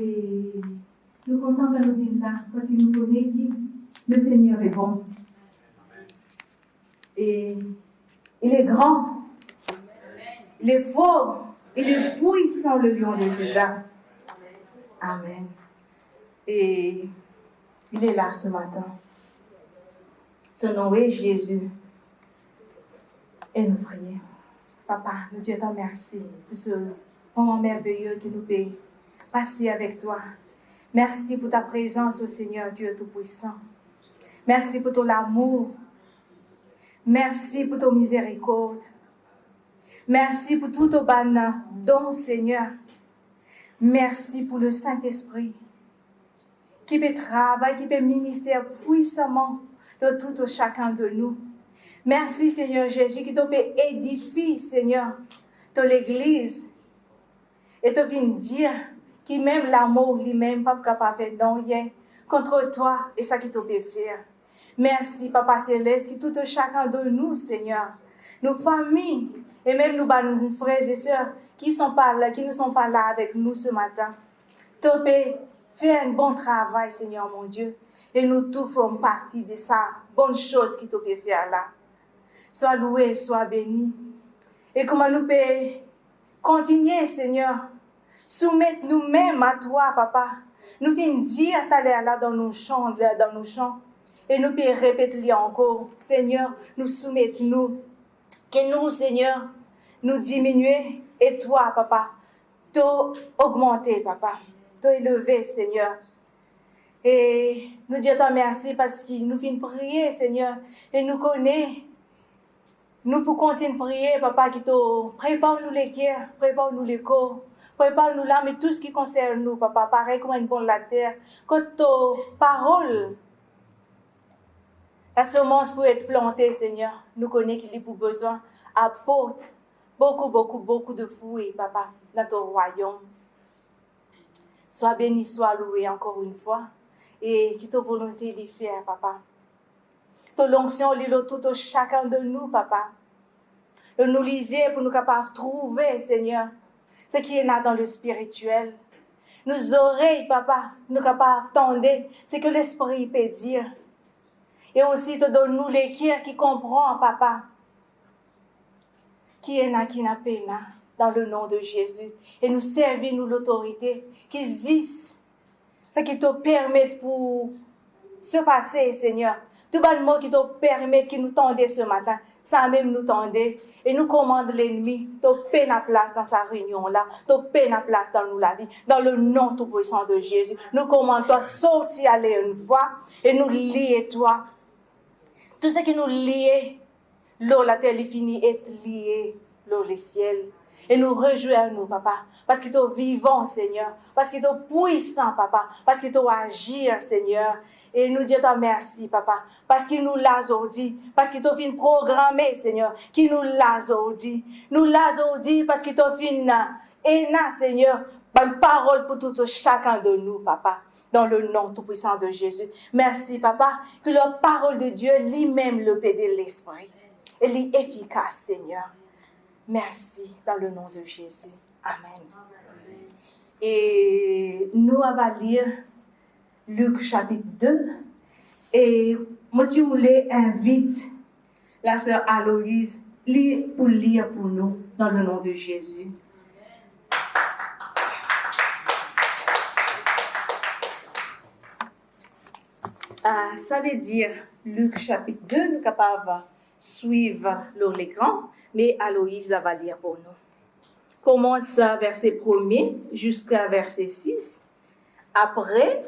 Et nous sommes contents que nous venions là parce que nous connaissons que le Seigneur est bon. Et il est grand, il est fort, il est puissant, le lion de Juda. Amen. Et il est là ce matin. Son nom est Jésus. Et nous prions. Papa, nous Dieu te remercie pour ce moment merveilleux que nous pouvons passer avec toi. Merci pour ta présence, au Seigneur Dieu Tout-Puissant. Merci pour ton amour. Merci pour ton miséricorde. Merci pour tout ton bon don, Seigneur. Merci pour le Saint-Esprit qui peut travailler, qui peut ministrer puissamment de tout chacun de nous. Merci, Seigneur Jésus, qui peut édifier, Seigneur, de l'Église. Et te vient dire qui même l'amour lui-même pas capable de faire rien contre toi et ça qui te peut faire. Merci, Papa Céleste, qui tout chacun de nous, Seigneur, nos familles et même nos frères et sœurs qui ne sont pas là avec nous ce matin. Tu peux faire un bon travail, Seigneur mon Dieu, et nous tous faisons partie de ça bonne chose qui te peut faire là. Sois loué, sois béni. Et comment nous pouvons continuer, Seigneur, soumettre nous-mêmes à toi, Papa. Nous finissons dire t'aller là dans nos champs, et nous pouvons répéter encore, Seigneur, nous soumettons-nous, que nous, Seigneur, nous diminuer, et toi, Papa, t'augmenter, Papa, t'élever, Seigneur. Et nous disons merci parce que nous finissons prier, Seigneur, et nous connaissons. Nous pouvons continuer de prier, Papa, qui te prépare-nous les cœurs, prépare-nous les corps, prépare-nous là, mais tout ce qui concerne nous, Papa, pareil comme une bonne la terre, que ta parole, la semence pour être plantée, Seigneur, nous connaissons qu'il y a pour besoin, apporte beaucoup de fruits, Papa, dans ton royaume. Sois béni, sois loué encore une fois, et qui ta volonté de faire, Papa. Ton l'onction, tout chacun de nous, Papa. De nous liser pour nous capables de trouver, Seigneur, ce qui est là dans le spirituel. Nos oreilles, Papa, nous capables d'entendre ce que l'Esprit peut dire. Et aussi, te donne-nous les cœurs qui comprennent, Papa, qui est là, qui n'a pas là, dans le nom de Jésus. Et nous servir, nous, l'autorité qui existe, ce qui te permet pour se passer, Seigneur. Tout le mot qui te permet, qui nous tendait ce matin, ça même nous tendait. Et nous commande l'ennemi, te paie la place dans sa réunion-là, te paie la place dans nous la vie, dans le nom tout-puissant de Jésus. Nous commandons toi, sortir aller une fois, et nous lier toi. Tout ce qui nous lie, l'eau, la terre, est fini, est lié, l'eau, les ciels. Et nous rejoignons, Papa, parce que tu es vivant, Seigneur, parce que tu es puissant, Papa, parce que tu es agir, Seigneur. Et nous disons merci, Papa, parce qu'il nous l'a aujourd'hui, parce qu'il t'a fait programmer, Seigneur, qu'il nous l'a aujourd'hui. Nous l'a aujourd'hui parce qu'il t'a fait Seigneur, une parole pour tout chacun de nous, Papa, dans le nom tout-puissant de Jésus. Merci, Papa, que la parole de Dieu, lui-même, le paix de l'Esprit, elle est efficace, Seigneur. Merci, dans le nom de Jésus. Amen. Et nous allons lire Luc chapitre 2. Et moi, je voulais inviter la sœur Aloïse pour lire pour nous, dans le nom de Jésus. Ça veut dire, Luc chapitre 2, nous sommes capables de suivre l'écran, mais Aloïse va lire pour nous. Commence verset 1er jusqu'à verset 6. Après,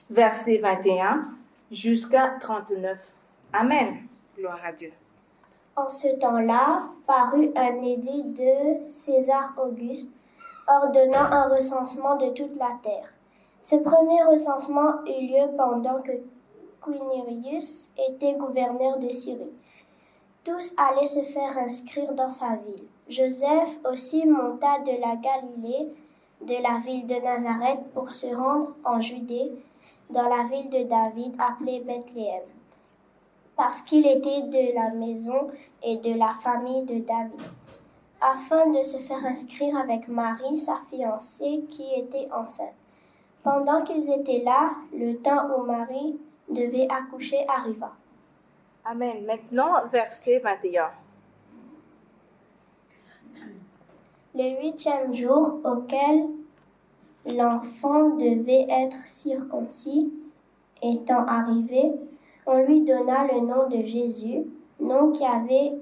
verset 21 jusqu'à 39. Amen. Gloire à Dieu. En ce temps-là, parut un édit de César Auguste ordonnant un recensement de toute la terre. Ce premier recensement eut lieu pendant que Quirinius était gouverneur de Syrie. Tous allaient se faire inscrire dans sa ville. Joseph aussi monta de la Galilée, de la ville de Nazareth, pour se rendre en Judée, dans la ville de David appelée Bethléem, parce qu'il était de la maison et de la famille de David, afin de se faire inscrire avec Marie, sa fiancée, qui était enceinte. Pendant qu'ils étaient là, le temps où Marie devait accoucher arriva. Amen. Maintenant, verset 21. Le 8e jour auquel l'enfant devait être circoncis étant arrivé, on lui donna le nom de Jésus, nom qui avait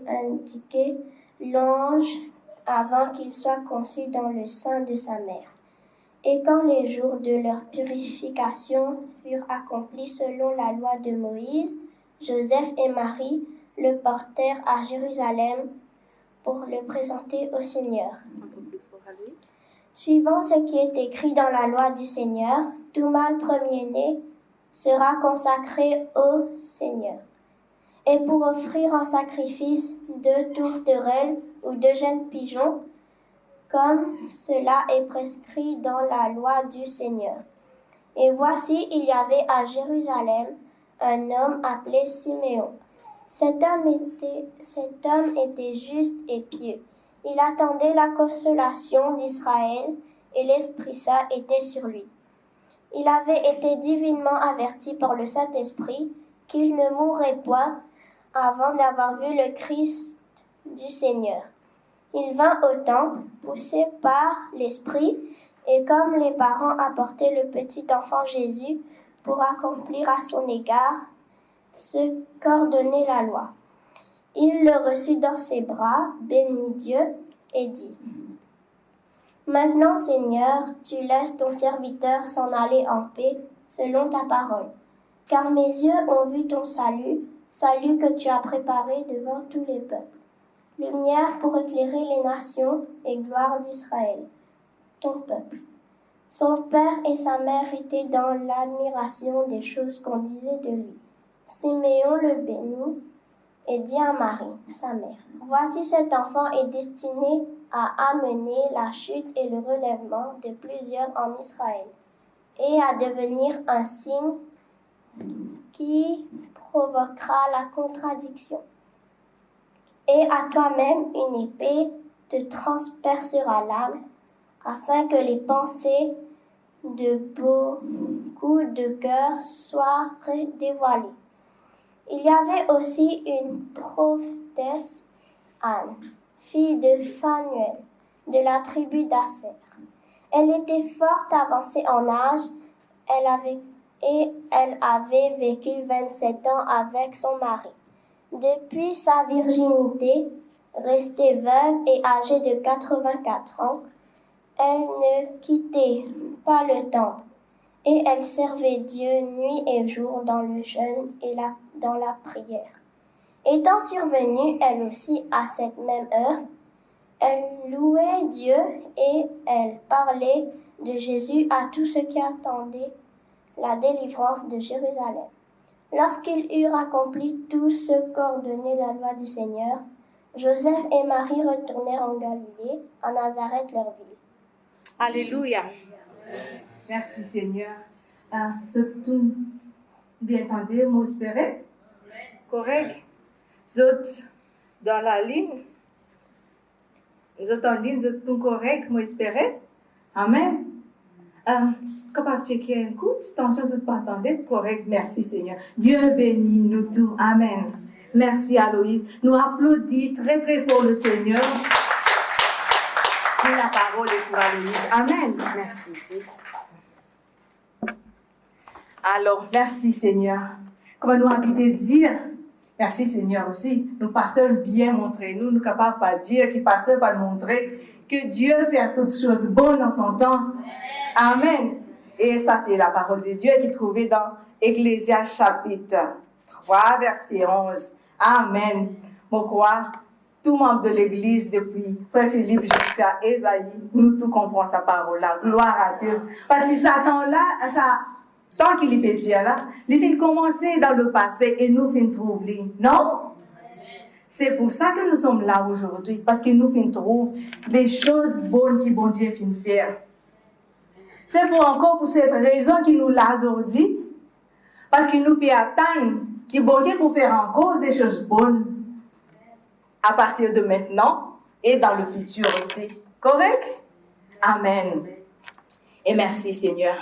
indiqué l'ange avant qu'il soit conçu dans le sein de sa mère. Et quand les jours de leur purification furent accomplis selon la loi de Moïse, Joseph et Marie le portèrent à Jérusalem pour le présenter au Seigneur. Suivant ce qui est écrit dans la loi du Seigneur, tout mâle premier-né sera consacré au Seigneur. Et pour offrir en sacrifice 2 tourterelles ou 2 jeunes pigeons, comme cela est prescrit dans la loi du Seigneur. Et voici, il y avait à Jérusalem un homme appelé Siméon. Cet homme était juste et pieux. Il attendait la consolation d'Israël et l'Esprit Saint était sur lui. Il avait été divinement averti par le Saint-Esprit qu'il ne mourrait point avant d'avoir vu le Christ du Seigneur. Il vint au temple, poussé par l'Esprit, et comme les parents apportaient le petit enfant Jésus pour accomplir à son égard ce qu'ordonnait la loi, il le reçut dans ses bras, bénit Dieu et dit : « Maintenant, Seigneur, tu laisses ton serviteur s'en aller en paix selon ta parole, car mes yeux ont vu ton salut, salut que tu as préparé devant tous les peuples. Lumière pour éclairer les nations et gloire d'Israël, ton peuple. » Son père et sa mère étaient dans l'admiration des choses qu'on disait de lui. Siméon le bénit et dit à Marie, sa mère : « Voici cet enfant est destiné à amener la chute et le relèvement de plusieurs en Israël, et à devenir un signe qui provoquera la contradiction. Et à toi-même une épée te transpercera l'âme, afin que les pensées de beaucoup de cœurs soient dévoilées. » Il y avait aussi une prophétesse, Anne, fille de Phanuel, de la tribu d'Aser. Elle était fort avancée en âge, elle avait vécu 27 ans avec son mari. Depuis sa virginité, restée veuve et âgée de 84 ans, elle ne quittait pas le temple, et elle servait Dieu nuit et jour dans le jeûne et dans la prière. Étant survenue, elle aussi, à cette même heure, elle louait Dieu et elle parlait de Jésus à tous ceux qui attendaient la délivrance de Jérusalem. Lorsqu'ils eurent accompli tout ce qu'ordonnait la loi du Seigneur, Joseph et Marie retournèrent en Galilée, à Nazareth, leur ville. Alléluia. Merci Seigneur. Vous tout bien entendu, vous espérez? Correct. Vous êtes dans la ligne. Vous êtes en ligne, vous êtes tout correct, vous espérez? Amen. Capable de checker un coup? Attention, vous n'êtes pas entendu? Correct. Merci Seigneur. Dieu bénit nous tous. Amen. Merci Aloïse. Nous applaudissons très très fort le Seigneur. Et la parole est pour Aloïse. Amen. Merci. Alors, merci Seigneur. Comme nous habitons dire, merci Seigneur aussi. Nous pasteurs bien montré, nous sommes capables de dire que pasteur va montrer que Dieu fait toutes choses bonnes en son temps. Amen. Et ça, c'est la parole de Dieu qui est trouvée dans Ecclésiaste chapitre 3, verset 11. Amen. Mon quoi? Tout membre de l'Église, depuis Frère Philippe jusqu'à Esaïe, nous tous comprenons sa parole-là. Gloire à Dieu. Parce que Satan là, ça, tant qu'il peut dire là, il fait commencer dans le passé et nous fin trouver. Non? C'est pour ça que nous sommes là aujourd'hui. Parce qu'il nous fin trouve des choses bonnes qui bon Dieu fin faire. C'est pour cette raison qu'il nous l'a aujourd'hui. Parce qu'il nous fait attendre qu'il bon Dieu pour faire encore des choses bonnes. À partir de maintenant et dans le futur aussi. Correct? Amen. Et merci Seigneur.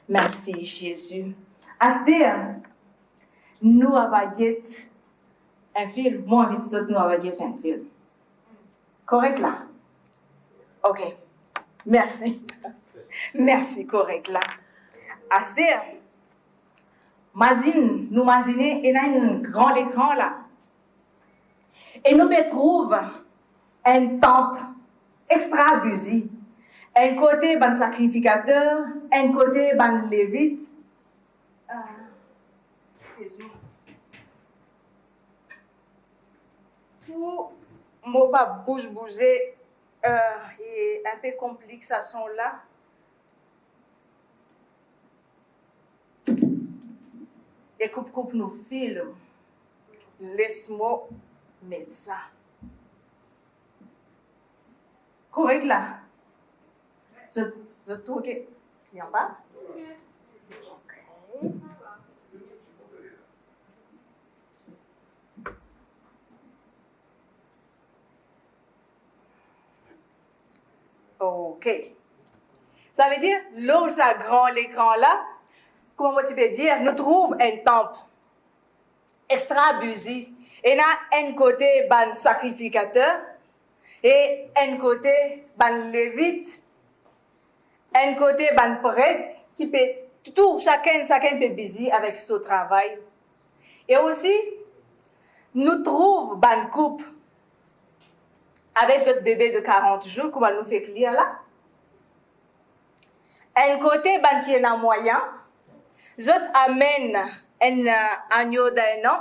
Merci Jésus. Astir, nous avons un film. Moi, envie de dire, nous avons un film. Correct là? Ok. Merci. Merci, correct là. Astir, nous imaginons, il y a un grand écran là. Et nous trouvons un temple extra abusif. Un côté, ban sacrificateur, un côté, ban lévite. Excusez-moi. Pour moi, pas bouger, et un peu compliqué, ça sont là. Et coupe nos films. Laisse-moi mettre ça. Correct là? Je trouve ok. Il n'y a pas? Ok. Ça veut dire, là où ça grand l'écran là, comment tu peux dire, nous trouvons un temple extra abusif. Et là, un côté, ban sacrificateur, et un côté, ban lévite, un côté, ban prêtre, qui peut, tout, chacun peut busy avec son travail. Et aussi, nous trouvons ban couple, avec notre bébé de 40 jours, comme nous fait lire là. Un côté, ban qui est dans moyen, je amène un agneau d'un an,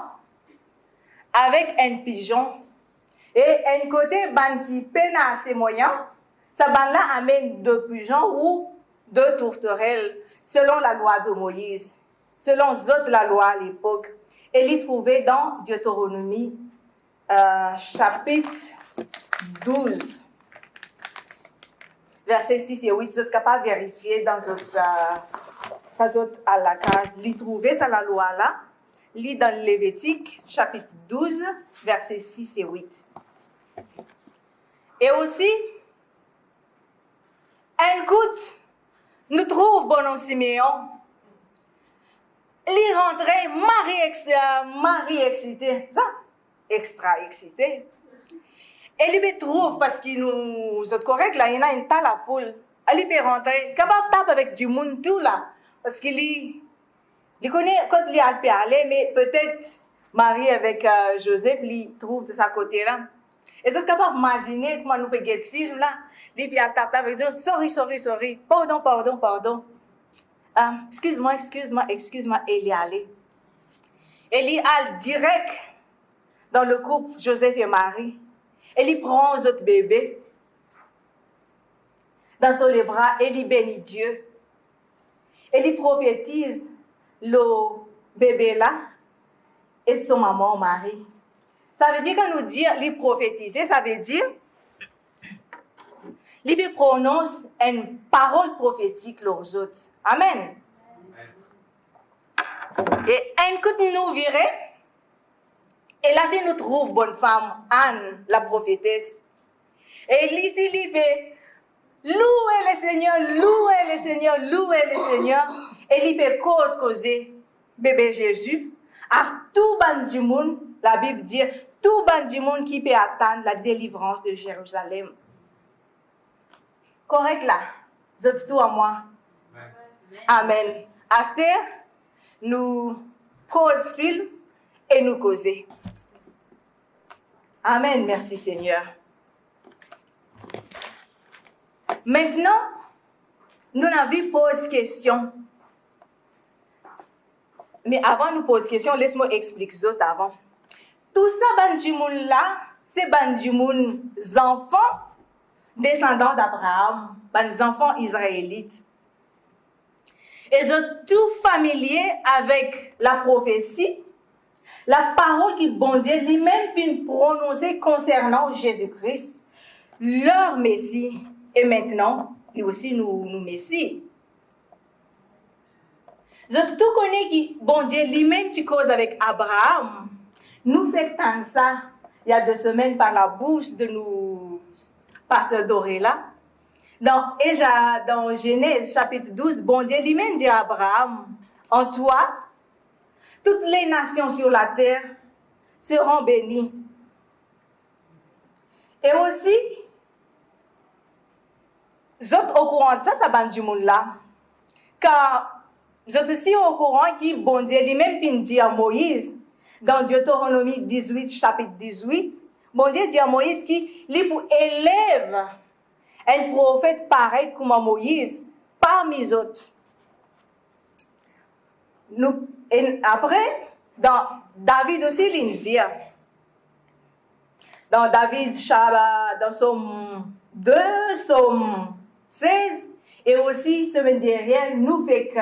avec un pigeon. Et un côté, ban qui peine à ses moyens, ça ban là amène 2 pigeons ou 2 tourterelles, selon la loi de Moïse, selon la loi à l'époque. Et il est trouvé dans Deutéronomie, chapitre 12, versets 6 et 8. Vous êtes capable de vérifier dans votre à la case. Il est trouvé, ça la loi là. Lis dans le Lévitique, chapitre 12, versets 6 et 8. Et aussi, un goutte, nous trouve bon Siméon. Il rentrait, Marie excitée, ça, extra excitée. Et il me trouve, parce qu'il nous est correct, là, il y en a une tas la foule. Il peut rentrer, capable de taper avec du monde tout là, parce qu'il connaît quand il a pu aller, mais peut-être Marie avec Joseph, il trouve de sa côté là. Et c'est capable d'imaginer comment nous peut get film là. Il peut taper avec Dieu, sorry, pardon. Excuse-moi, et il est allé. Et il est direct dans le couple Joseph et Marie. Et il prend notre bébé dans son les bras et il bénit Dieu. Et il prophétise le bébé là et son maman Marie. Ça veut dire quand nous dit il prophétiser, ça veut dire il prononce une parole prophétique aux autres. Amen. Et un coup de nous virer. Et là, si nous trouvons bonne femme, Anne, la prophétesse. Et ici, il peut louer le Seigneur. Et il peut causer bébé Jésus. À tout ban du monde, la Bible dit, tout ban du monde qui peut attendre la délivrance de Jérusalem. Correct là? C'est tout à moi. Amen. Astir, nous pose film et nous causer. Amen. Merci Seigneur. Maintenant, nous avons posé question. Mais avant de poser question, laisse-moi expliquer ça avant. Tout ça, bandimoun là, c'est bandimoun enfants descendants d'Abraham, les enfants israélites. Ils sont tout familiers avec la prophétie, la parole qui bon Dieu lui-même vient prononcer concernant Jésus-Christ, leur Messie, et maintenant, lui aussi nous Messie. Ils ont tout connu qui bon Dieu lui-même tu causes avec Abraham. Nous faisons ça il y a 2 semaines par la bouche de nous, pasteur Doré là. Dans Genèse chapitre 12, bon Dieu lui-même dit à Abraham, en toi, toutes les nations sur la terre seront bénies. Et aussi, vous êtes au courant de ça, ça va du monde là. Car vous êtes aussi au courant que bon Dieu lui-même fin dit à Moïse, dans Deutéronomie 18, chapitre 18, bon Dieu dit à Moïse qu'il élève un prophète pareil comme Moïse parmi les autres. Et après, dans David aussi, il dit, dans David, dans Somme 2, Somme 16, et aussi, semaine dernière, nous fait que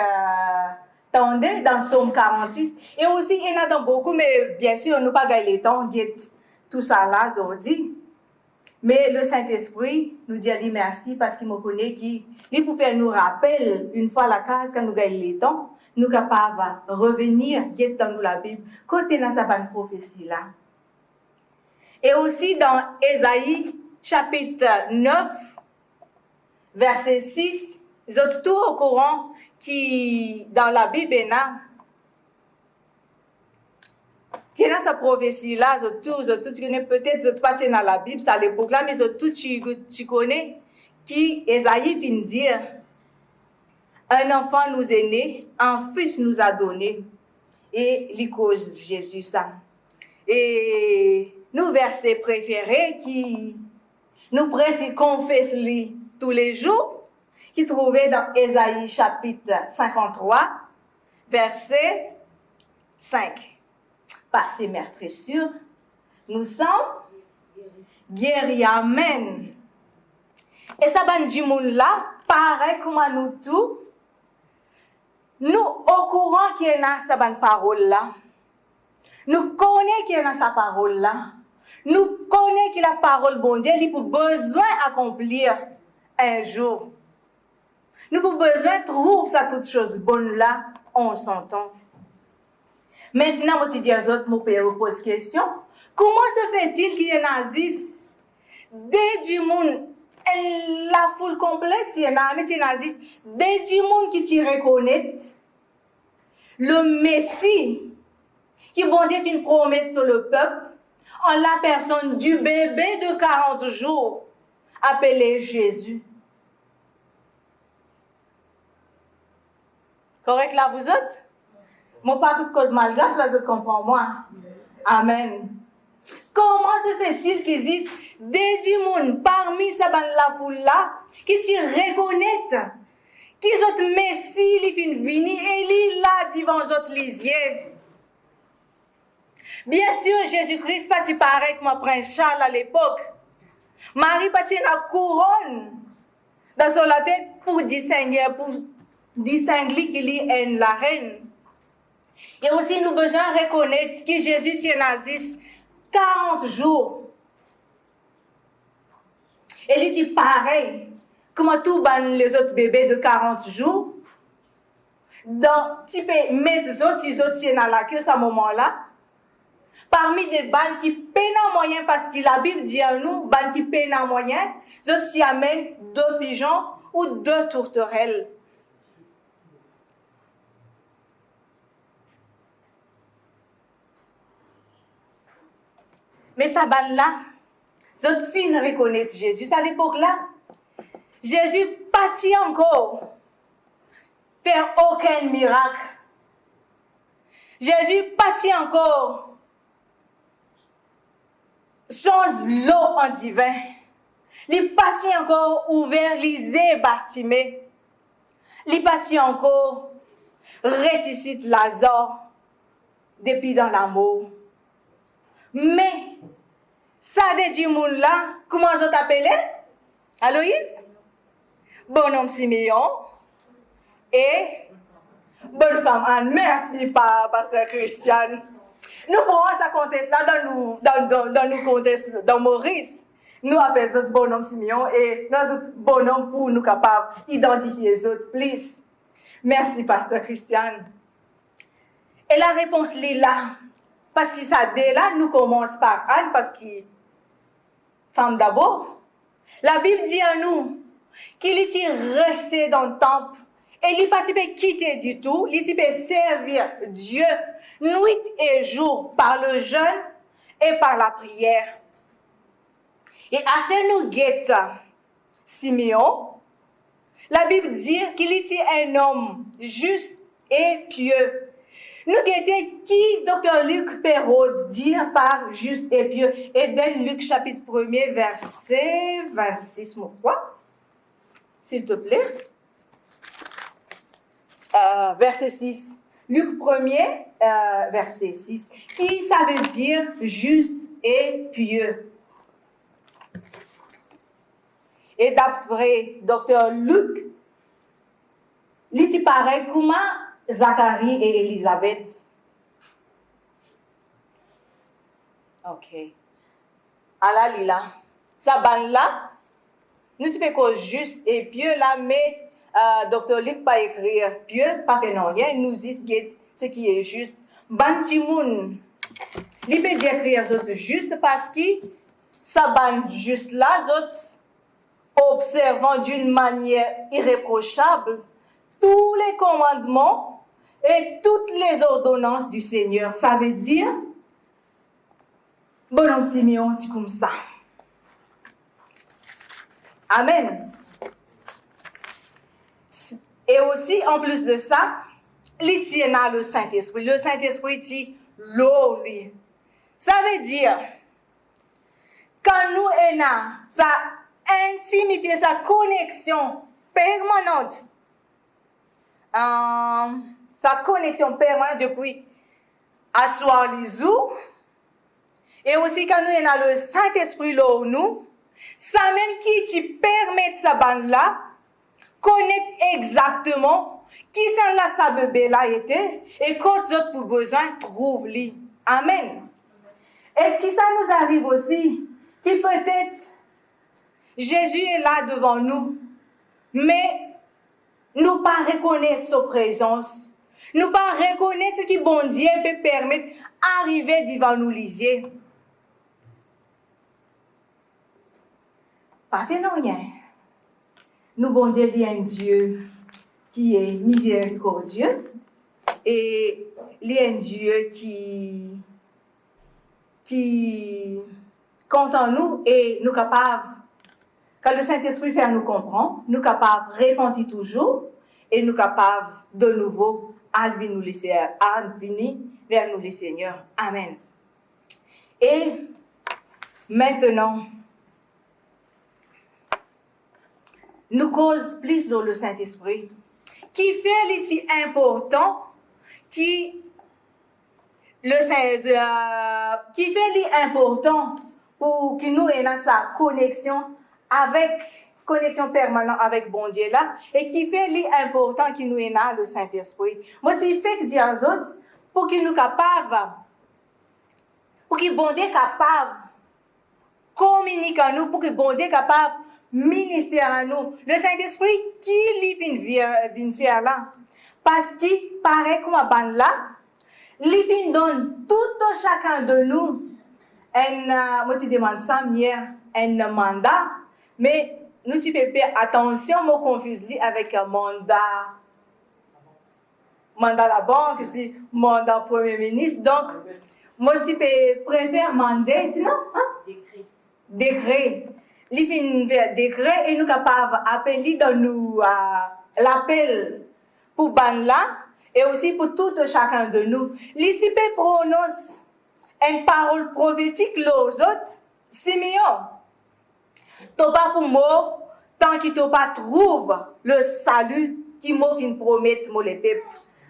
tendez dans Somme 46, et aussi, il y en a dans beaucoup, mais bien sûr, nous pas gagné le temps, tout ça là, aujourd'hui. Mais le Saint-Esprit nous dit merci parce qu'il me connaît, qu'il peut faire nous rappeler une fois la case quand nous gagnons le temps, nous sommes capables de revenir dans nous la Bible, côté dans sa bonne prophétie là. Et aussi dans Ésaïe, chapitre 9, verset 6, vous êtes tout au courant qui, dans la Bible, il y a sa prophétie là, tu connais peut-être, pas dans la Bible, ça à l'époque là, mais tu connais, qui Ésaïe vient dire, un enfant nous est né, un fils nous a donné, et il cause Jésus ça. Et nos versets préférés qui nous presque confessent tous les jours, qui trouvaient dans Ésaïe chapitre 53, verset 5. Par ces meurtrissures, nous sommes guéris. Amen. Et ça va du monde là, pareil comme à nous tous, nous au courant qu'il y a cette parole là. Nous connaissons qu'il y a sa parole là. Nous connaissons que la parole bon Dieu, il a besoin d'accomplir un jour. Nous avons besoin de trouver ça toute chose bonne là en son temps. Maintenant, je dis aux autres, je vous pose question. Comment se fait-il qu'il y ait nazis dès du monde, la foule complète, il y en a, mais il y a nazis, dès du monde qui t'y reconnaît, le Messie, qui bon Dieu fin promettre sur le peuple, en la personne du bébé de 40 jours, appelé Jésus. Correct là, vous autres? Mon pas toute cause malgache, là, vous comprenez moi. Amen. Comment se fait-il qu'il existe des monde parmi ces la foule là qui t'y reconnaissent, qui autres Messie, li fin vini et li là devant autres lisiers? Bien sûr, Jésus-Christ pas pareil comme prince Charles à l'époque. Marie pas la couronne dans son la tête pour distinguer qu'il est la reine. Et aussi, nous besoin de reconnaître que Jésus tient nazis 40 jours. Et il dit pareil, comme tous les autres bébés de 40 jours. Donc, tu peux mettre les autres tiennent à la queue à ce moment-là. Parmi des bandes qui peinent en moyen, parce que la Bible dit à nous, bandes qui peinent en moyen, les autres s'y amènent 2 pigeons ou 2 tourterelles. Mais ça bande là, les autres filles reconnaissent Jésus. À l'époque là, Jésus partit encore faire aucun miracle. Jésus partit encore change l'eau en divin. Il partit encore ouvert les yeux Bartimée. Il partit encore ressuscite Lazare depuis dans l'amour. Mais ça de du monde là, comment je t'appelle? Aloïse? Bonhomme Siméon et bonne femme Anne. Merci, pasteur Christian. Nous pourrons ça contester dans nous contester dans Maurice. Nous appelons les bonhomme Simeon et nos autres bonhommes pour nous capables d'identifier les autres. Please. Merci, pasteur Christian. Et la réponse est là. Parce que ça, dès là, nous commençons par Anne, parce que femme d'abord. La Bible dit à nous qu'il était resté dans le temple et il pas quitter du tout, il peut servir Dieu nuit et jour par le jeûne et par la prière. Et à ce nous guette Siméon, la Bible dit qu'il était un homme juste et pieux. Nous guettons qui Dr. Luc Perrault dit par juste et pieux. Et dans Luc chapitre 1er, verset 26, je crois. S'il te plaît. Verset 6. Luc 1er, verset 6. Qui ça veut dire juste et pieux? Et d'après Dr. Luc, il dit pareil comment Zacharie et Élisabeth. Ok. Alors, Lila, ça ban là, nous sommes pas juste et pieux là, mais Dr. Luc pas écrire pieux, pas fait non rien, nous dit ce qui est juste. Ban Timoun, il peut décrire autres juste parce que ça ban juste là, autres observant d'une manière irréprochable tous les commandements et toutes les ordonnances du Seigneur. Ça veut dire, bonhomme Simeon, dit comme ça. Amen. Et aussi, en plus de ça, il tient à le Saint-Esprit. Le Saint-Esprit dit l'eau, lui. Ça veut dire, quand nous avons sa intimité, sa connexion permanente, sa connexion permanente depuis asseoir les eaux, et aussi quand nous avons le Saint-Esprit là où nous, ça même qui te permet de sa bande là, connaître exactement qui c'est là sa bébé là était, et quand autres pour besoin, trouve-les. Amen. Est-ce que ça nous arrive aussi, que peut-être Jésus est là devant nous, mais nous pas reconnaître sa présence, nous pas reconnaître ce que bon Dieu peut permettre d'arriver devant nous lisier. Pas fait non rien. Nous, bon Dieu, dit un Dieu qui est miséricordieux et il est un Dieu qui compte en nous et nous capables. Quand le Saint-Esprit fait nous comprendre, nous sommes capables de répondre toujours et nous sommes capables de nouveau à venir vers nous les Seigneurs. Amen. Et maintenant, nous cause plus dans le Saint-Esprit qui fait les important qui fait l'important pour que nous ayons sa connexion permanente avec bon Dieu là, et qui fait l'important que nous ayons le Saint-Esprit. Moi, c'est fait que dire aux autres, pour que nous capables, pour que bon Dieu capable communiquer à nous, pour que bon Dieu capable ministrer à nous. Le Saint-Esprit, qui vient faire là? Parce qu'il paraît comme un ban là, il donne tout chacun de nous moi, je demande ça hier, un mandat, mais nous si faire attention, moi confuse avec un mandat la banque, c'est mandat premier ministre, donc moi je préfère mandat, non? Hein? Décret. Il fait décret et nous capables d'appeler dans nous l'appel pour ban là et aussi pour tout chacun de nous. Il peut prononcer une parole prophétique aux autres, Simeon. T'as pas pour moi, tant qu'il t'a pas trouve le salut qui m'a fait promettre moi les peuples.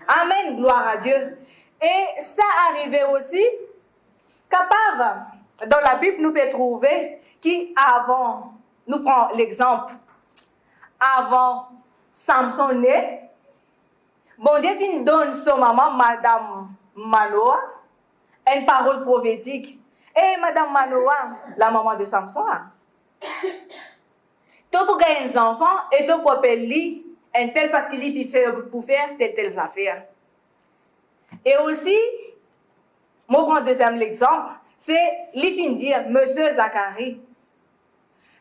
Amen, gloire à Dieu. Et ça arrivait aussi, capable, dans la Bible, nous pouvons trouver qui avant, nous prenons l'exemple, avant Samson né, bon Dieu vient donner son maman, Madame Manoah, une parole prophétique. Et Madame Manoah, la maman de Samson, tu peux gagner des enfants et tu peux appeler un tel parce qu'il peut faire telles affaires. Et aussi, moi, je prends deuxième exemple, c'est l'ifin dire Monsieur Zacharie.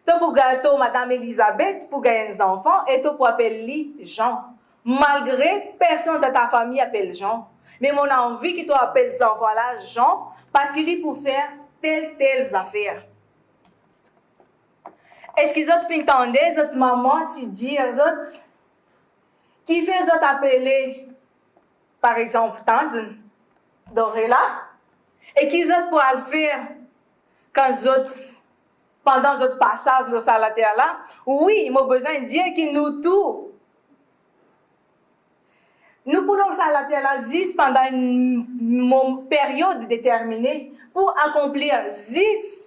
Tu pour gâteau Madame Elisabeth pour gagner des enfants et tu pour appeler Jean. Malgré personne de ta famille appelle Jean. Mais mon envie que tu appelles ces enfants-là Jean parce qu'il est pour faire telles affaires. Est-ce qu'ils ont entendu, les autres mamans, qui disent, les autres, qui fait les autres appeler, par exemple, Tanzine, Dorela, et qu'ils autres pour le faire quand les autres, pendant les autres passages de la terre là, oui, ils ont besoin de dire qu'ils nous tout. Nous pouvons la terre là, juste pendant une période déterminée pour accomplir 10.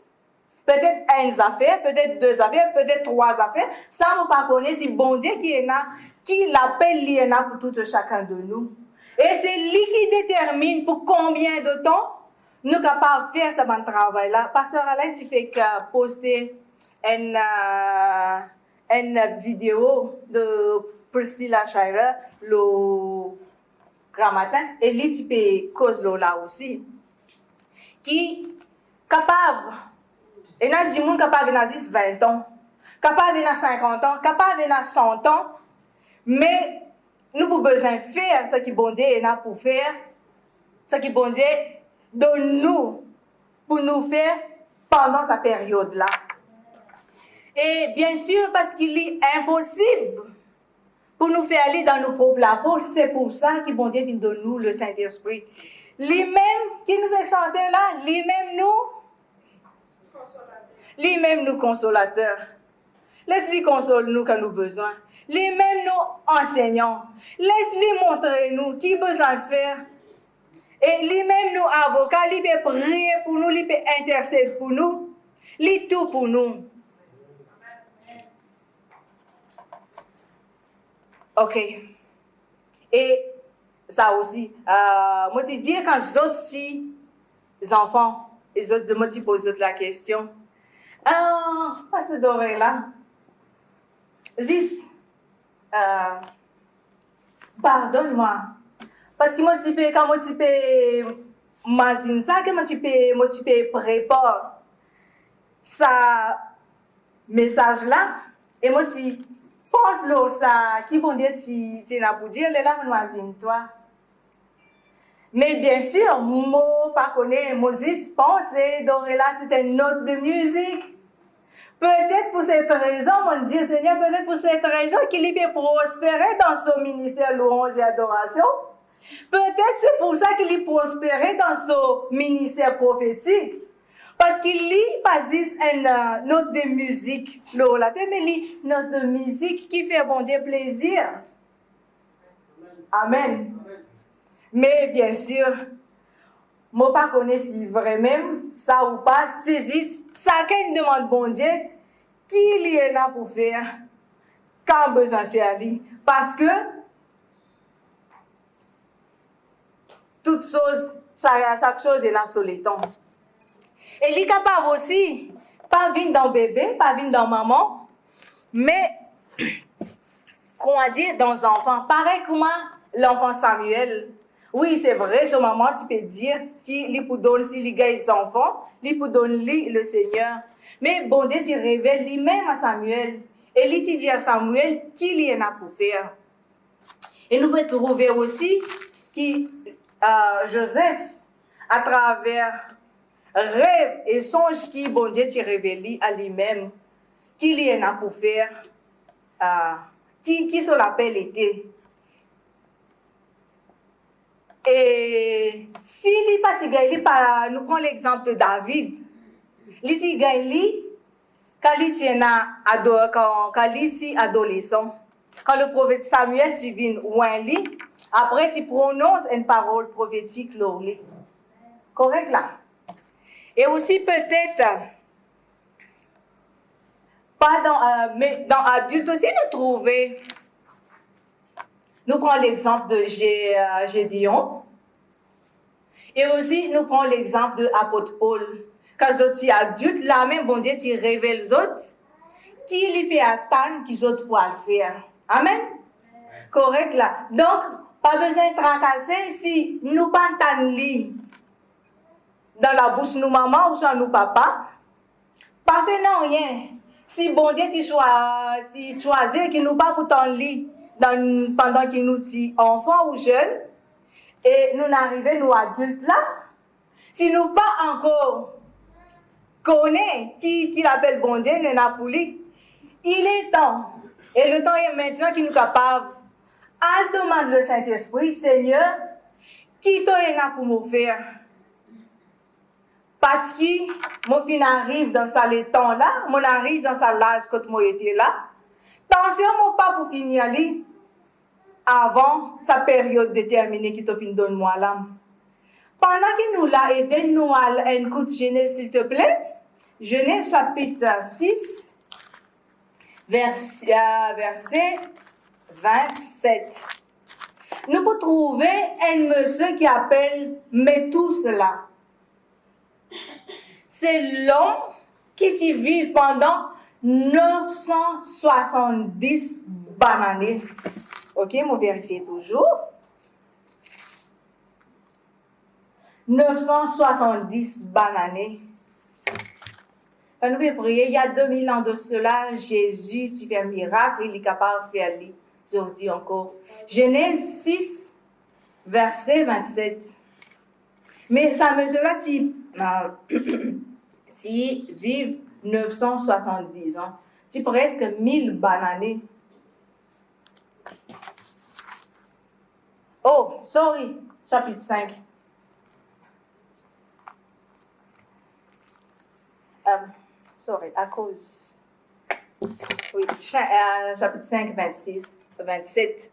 Peut-être une affaire, peut-être 2 affaires, peut-être 3 affaires. Ça, on ne connaît pas si bon Dieu qui est là, qui l'appelle, il est là pour tout chacun de nous. Et c'est lui qui détermine pour combien de temps nous sommes capables de faire ce bon travail-là. Pasteur Alain, tu fais que poster une vidéo de Priscilla Shire le grand matin. Et lui, tu peux cause là aussi. Qui est capable. Et il y a des gens capables de 20 ans, capables de 50 ans, capables de 100 ans. Mais nous avons besoin de faire ce que bon Dieu est là pour faire, ce que bon Dieu donne nous pour nous faire pendant cette période-là. Et bien sûr, parce qu'il est impossible pour nous faire aller dans nos propres lafos, c'est pour ça que bon Dieu vient de nous le Saint-Esprit. Lui-même qui nous fait chanter là, lui-même nous consolateur. Laisse-lui consoler nous quand nous avons besoin. Lui-même nous enseignants. Laisse-lui montrer nous qui besoin de faire. Et lui-même nous avocats, lui peut prier pour nous, lui peut intercéder pour nous. Lui tout pour nous. Ok. Et ça aussi, moi je dis quand les autres petits enfants, les autres, moi je pose la question. Parce que doré là. Zis, pardonne-moi. Parce que moi, quand moi, tu peux m'imaginer ça, que moi, tu peux préparer ça message là, et moi, tu penses là, ça, qui bon Dieu, tu n'as pas dire, là, m'imagine toi. Mais bien sûr, moi, pas connaître, Moses pense, doré là, c'est une note de musique. Peut-être pour cette raison, mon Dieu Seigneur, peut-être pour cette raison qu'il peut prospérer dans son ministère louange et adoration. Peut-être c'est pour ça qu'il prospérait dans son ministère prophétique. Parce qu'il lit pas juste une note de musique, mais il note de musique qui fait bon Dieu plaisir. Amen. Mais bien sûr, moi pas connais si vraiment ça ou pas, saisisse, chacun demande bon Dieu, qui il est là pour faire, quand besoin de faire lui. Parce que toute chose, chaque chose est là sur le temps. Et il est capable aussi, pas venir dans bébé, pas venir dans maman, mais, qu'on a dit dans enfant, pareil comme l'enfant Samuel. Oui, c'est vrai, ce maman, tu peux dire qu'il peut donner, s'il y a des enfants, il peut donner le Seigneur. Mais bon Dieu, il révèle lui-même à Samuel. Et il dit à Samuel qu'il y en a pour faire. Et nous pouvons trouver aussi que Joseph, à travers rêve et songe qui bon Dieu t'a révélé à lui-même, qu'il y en a pour faire, qui se l'appelle était. Et si il pas nous prenons l'exemple de David. Il gagne quand il est adolescent. Quand le prophète Samuel vient ouin lui, après tu prononces une parole prophétique lors lui. Correct là. Et aussi peut-être pas dans mais dans adulte aussi nous trouver. Nous prenons l'exemple de Gédéon. Et aussi, nous prenons l'exemple de l'apôtre Paul. Quand ils sont adultes, là même, bon Dieu, tu révèles les autres, qui lui peut attendre qu'ils autres pourront le faire. Amen? Correct là. Donc, pas besoin de tracasser si nous pas entendons dans la bouche de nos mamans ou sur nos papas. Pas fait non rien. Si bon Dieu si choisit qu'il nous pas pour ton lit pendant qu'il nous dit enfants ou jeunes, et nous n'arrivons, nous adultes là, si nous pas encore connaît qui l'appelle bon Dieu, nous n'a pour lui, il est temps, et le temps est maintenant qu'il nous capable, à demander le Saint-Esprit, Seigneur, qui t'en a pour me faire? Parce que mon fin arrive dans ça le temps là, mon arrive dans ça l'âge quand moi était là. Attention, mon pas pour finir ali avant sa période déterminée qui te fin donne moi là. Pendant que nous l'a aidé, nous à un coup de Genèse s'il te plaît. Genèse chapitre 6, verset 27. Nous pouvons trouver un monsieur qui appelle Méthusela. C'est l'homme qui y vit pendant 970 années. Ok, on vérifie toujours. 970 années. Quand nous pouvons prier, il y a 2000 ans de cela, Jésus a fait un miracle, il est capable de faire lui. Je vous dis encore. Genèse 6, verset 27. Mais ça monsieur-là, qui vivent 970 ans, c'est presque 1000 années. Oh, sorry, chapitre 5. Sorry, à cause. Oui, chapitre 5, 26, 27.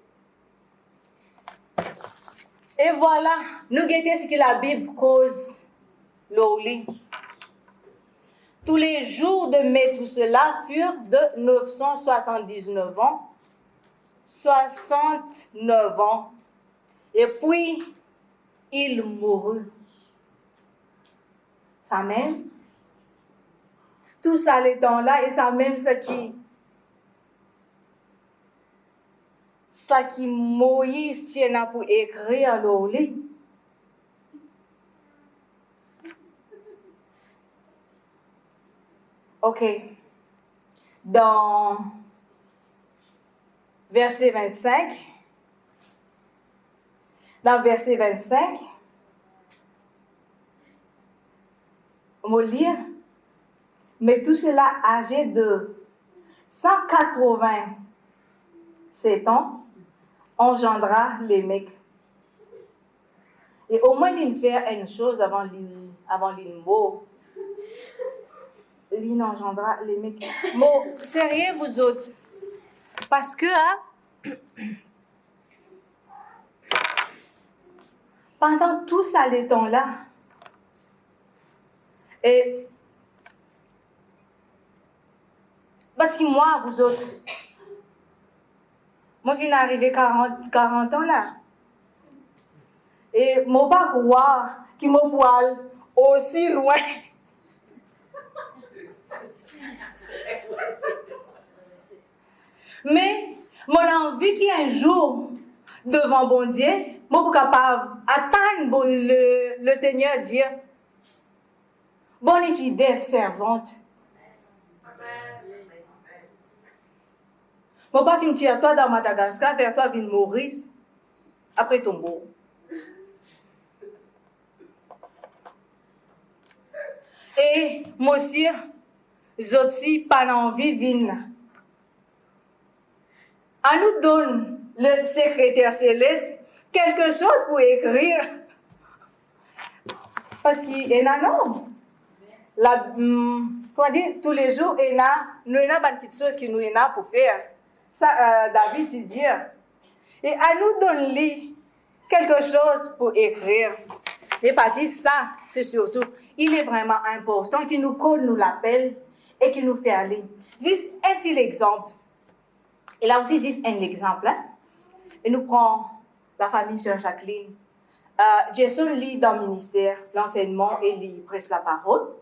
Et voilà, nous guettons ce que la Bible cause l'oli. Tous les jours de Méthusela furent de 979 ans, 69 ans, et puis il mourut. Ça même, tout ça le temps-là, et ça même ce qui Moïse tient pour écrire l'oli. Ok. Dans verset 25, on va lire, mais tout cela âgé de 187 ans, engendra les mecs. Et au moins, il fait une chose avant l'île mot. Il engendra les mecs. Bon, sérieux vous autres. Parce que, pendant tout ça, les temps-là, et parce que moi, vous autres, moi, je viens d'arriver 40 ans là. Et mon pas croire qui me voile aussi loin. Mais mon envie qu'il y ait un jour devant bon Dieu, moi pour capable attendre le Seigneur dire bonne et fidèle servante. Moi pas finir toi dans Madagascar, faire toi ville Maurice après ton beau. Et moi aussi, j'ai pas envie de venir. À nous donne le secrétaire céleste quelque chose pour écrire. Parce qu'il y en a non. Comment dire, tous les jours, nous avons une petite chose qui nous a pour faire. Ça, David, il dit. Et à nous donne quelque chose pour écrire. Et parce que ça, c'est surtout, il est vraiment important qu'il nous code, nous l'appelle et qu'il nous fait aller. Juste un petit exemple. Et là aussi, juste un exemple. Hein? Et nous prenons la famille Sœur Jacqueline. Jason lit dans le ministère, l'enseignement, et lit prêche la parole.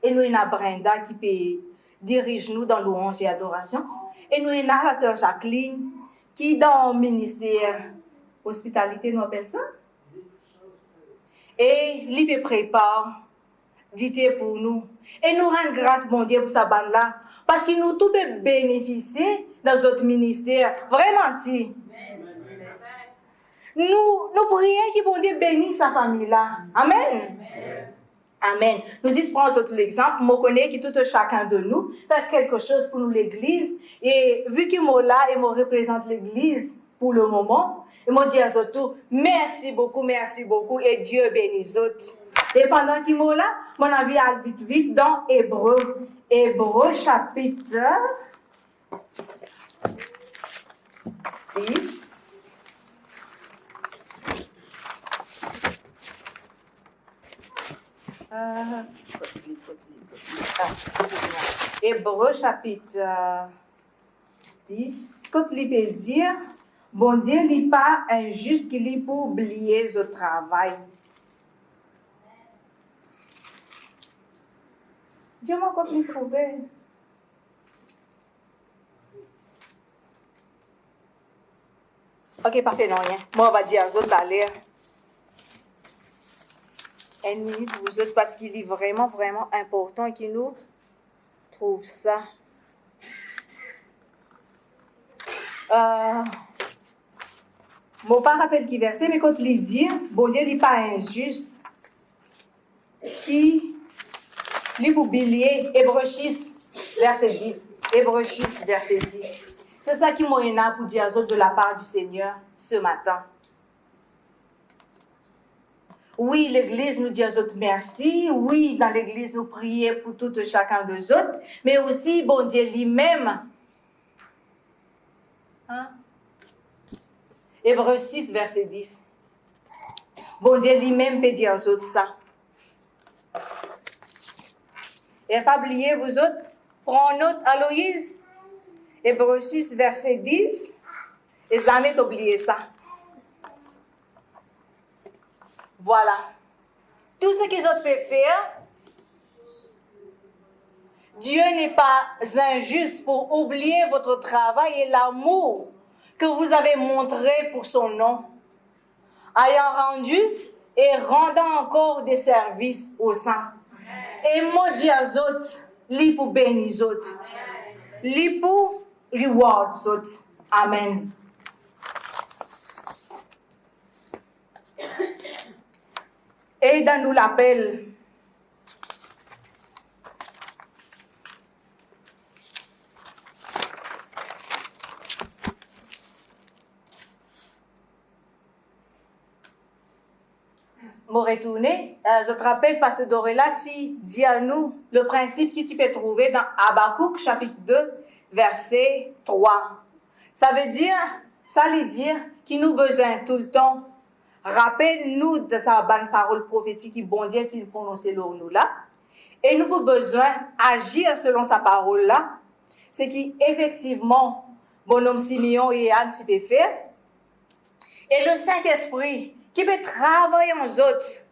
Et nous avons Brenda qui dirige nous dans louange et adoration. Et nous avons la Sœur Jacqueline qui dans le ministère hospitalité, nous appelle ça. Et lui prépare dites pour nous. Et nous rendre grâce, bon Dieu, pour sa bande-là. Parce qu'il nous tout peut bénéficier dans notre ministère. Vraiment, si. Nous prions que bon Dieu bénisse sa famille-là. Amen. Amen. Nous y prenons tout l'exemple. Je connais que tout chacun de nous fait quelque chose pour nous l'église. Et vu que moi là et moi représente l'église pour le moment, et moi dis à tout merci beaucoup et Dieu bénisse autres. Et pendant qu'il est là, mon avis a vite dans Hébreu. Hébreu chapitre 10. Hébreu chapitre 10. Quand il peut dire, bon Dieu n'est pas injuste qu'il est pour oublier ce travail. Dis-moi quand il trouvait. Ok, parfait, non, rien. Moi, on va dire aux autres d'aller. Une minute, vous autres, parce qu'il est vraiment important qu'il nous trouve ça. Mon père rappelle qui verset, mais quand il dit, bon Dieu n'est pas injuste, qui l'immobilier, Hébreu 6, verset 10. Hébreu 6, verset 10. C'est ça qui m'a pour dire aux autres de la part du Seigneur ce matin. Oui, l'Église nous dit aux autres merci. Oui, dans l'Église, nous prions pour tout chacun des autres. Mais aussi, bon Dieu lui-même. Hein? Hébreu 6, verset 10. Bon Dieu lui-même peut dire aux autres ça. Et pas oublier, vous autres, prends note, Aloïse. Hébreu 6, verset 10. Et jamais t'oublier ça. Voilà. Tout ce qu'ils ont fait faire, Dieu n'est pas injuste pour oublier votre travail et l'amour que vous avez montré pour son nom, ayant rendu et rendant encore des services aux saints. Et maudit aux autres, li pour bénir les autres, li pour reward les autres. Amen. Et dans nous l'appel. Me retourner, je te rappelle, Pasteur Dorelati dit à nous le principe qui tu peux trouver dans Habakkuk chapitre 2, verset 3. Ça veut dire qu'il nous besoin tout le temps. Rappelle-nous de sa bonne parole prophétique qui bon Dieu fait prononcer nous là. Et nous avons besoin d'agir selon sa parole là. Ce qui effectivement, bonhomme Simeon et Anne peut faire. Et le Saint-Esprit qui peut travailler en autres.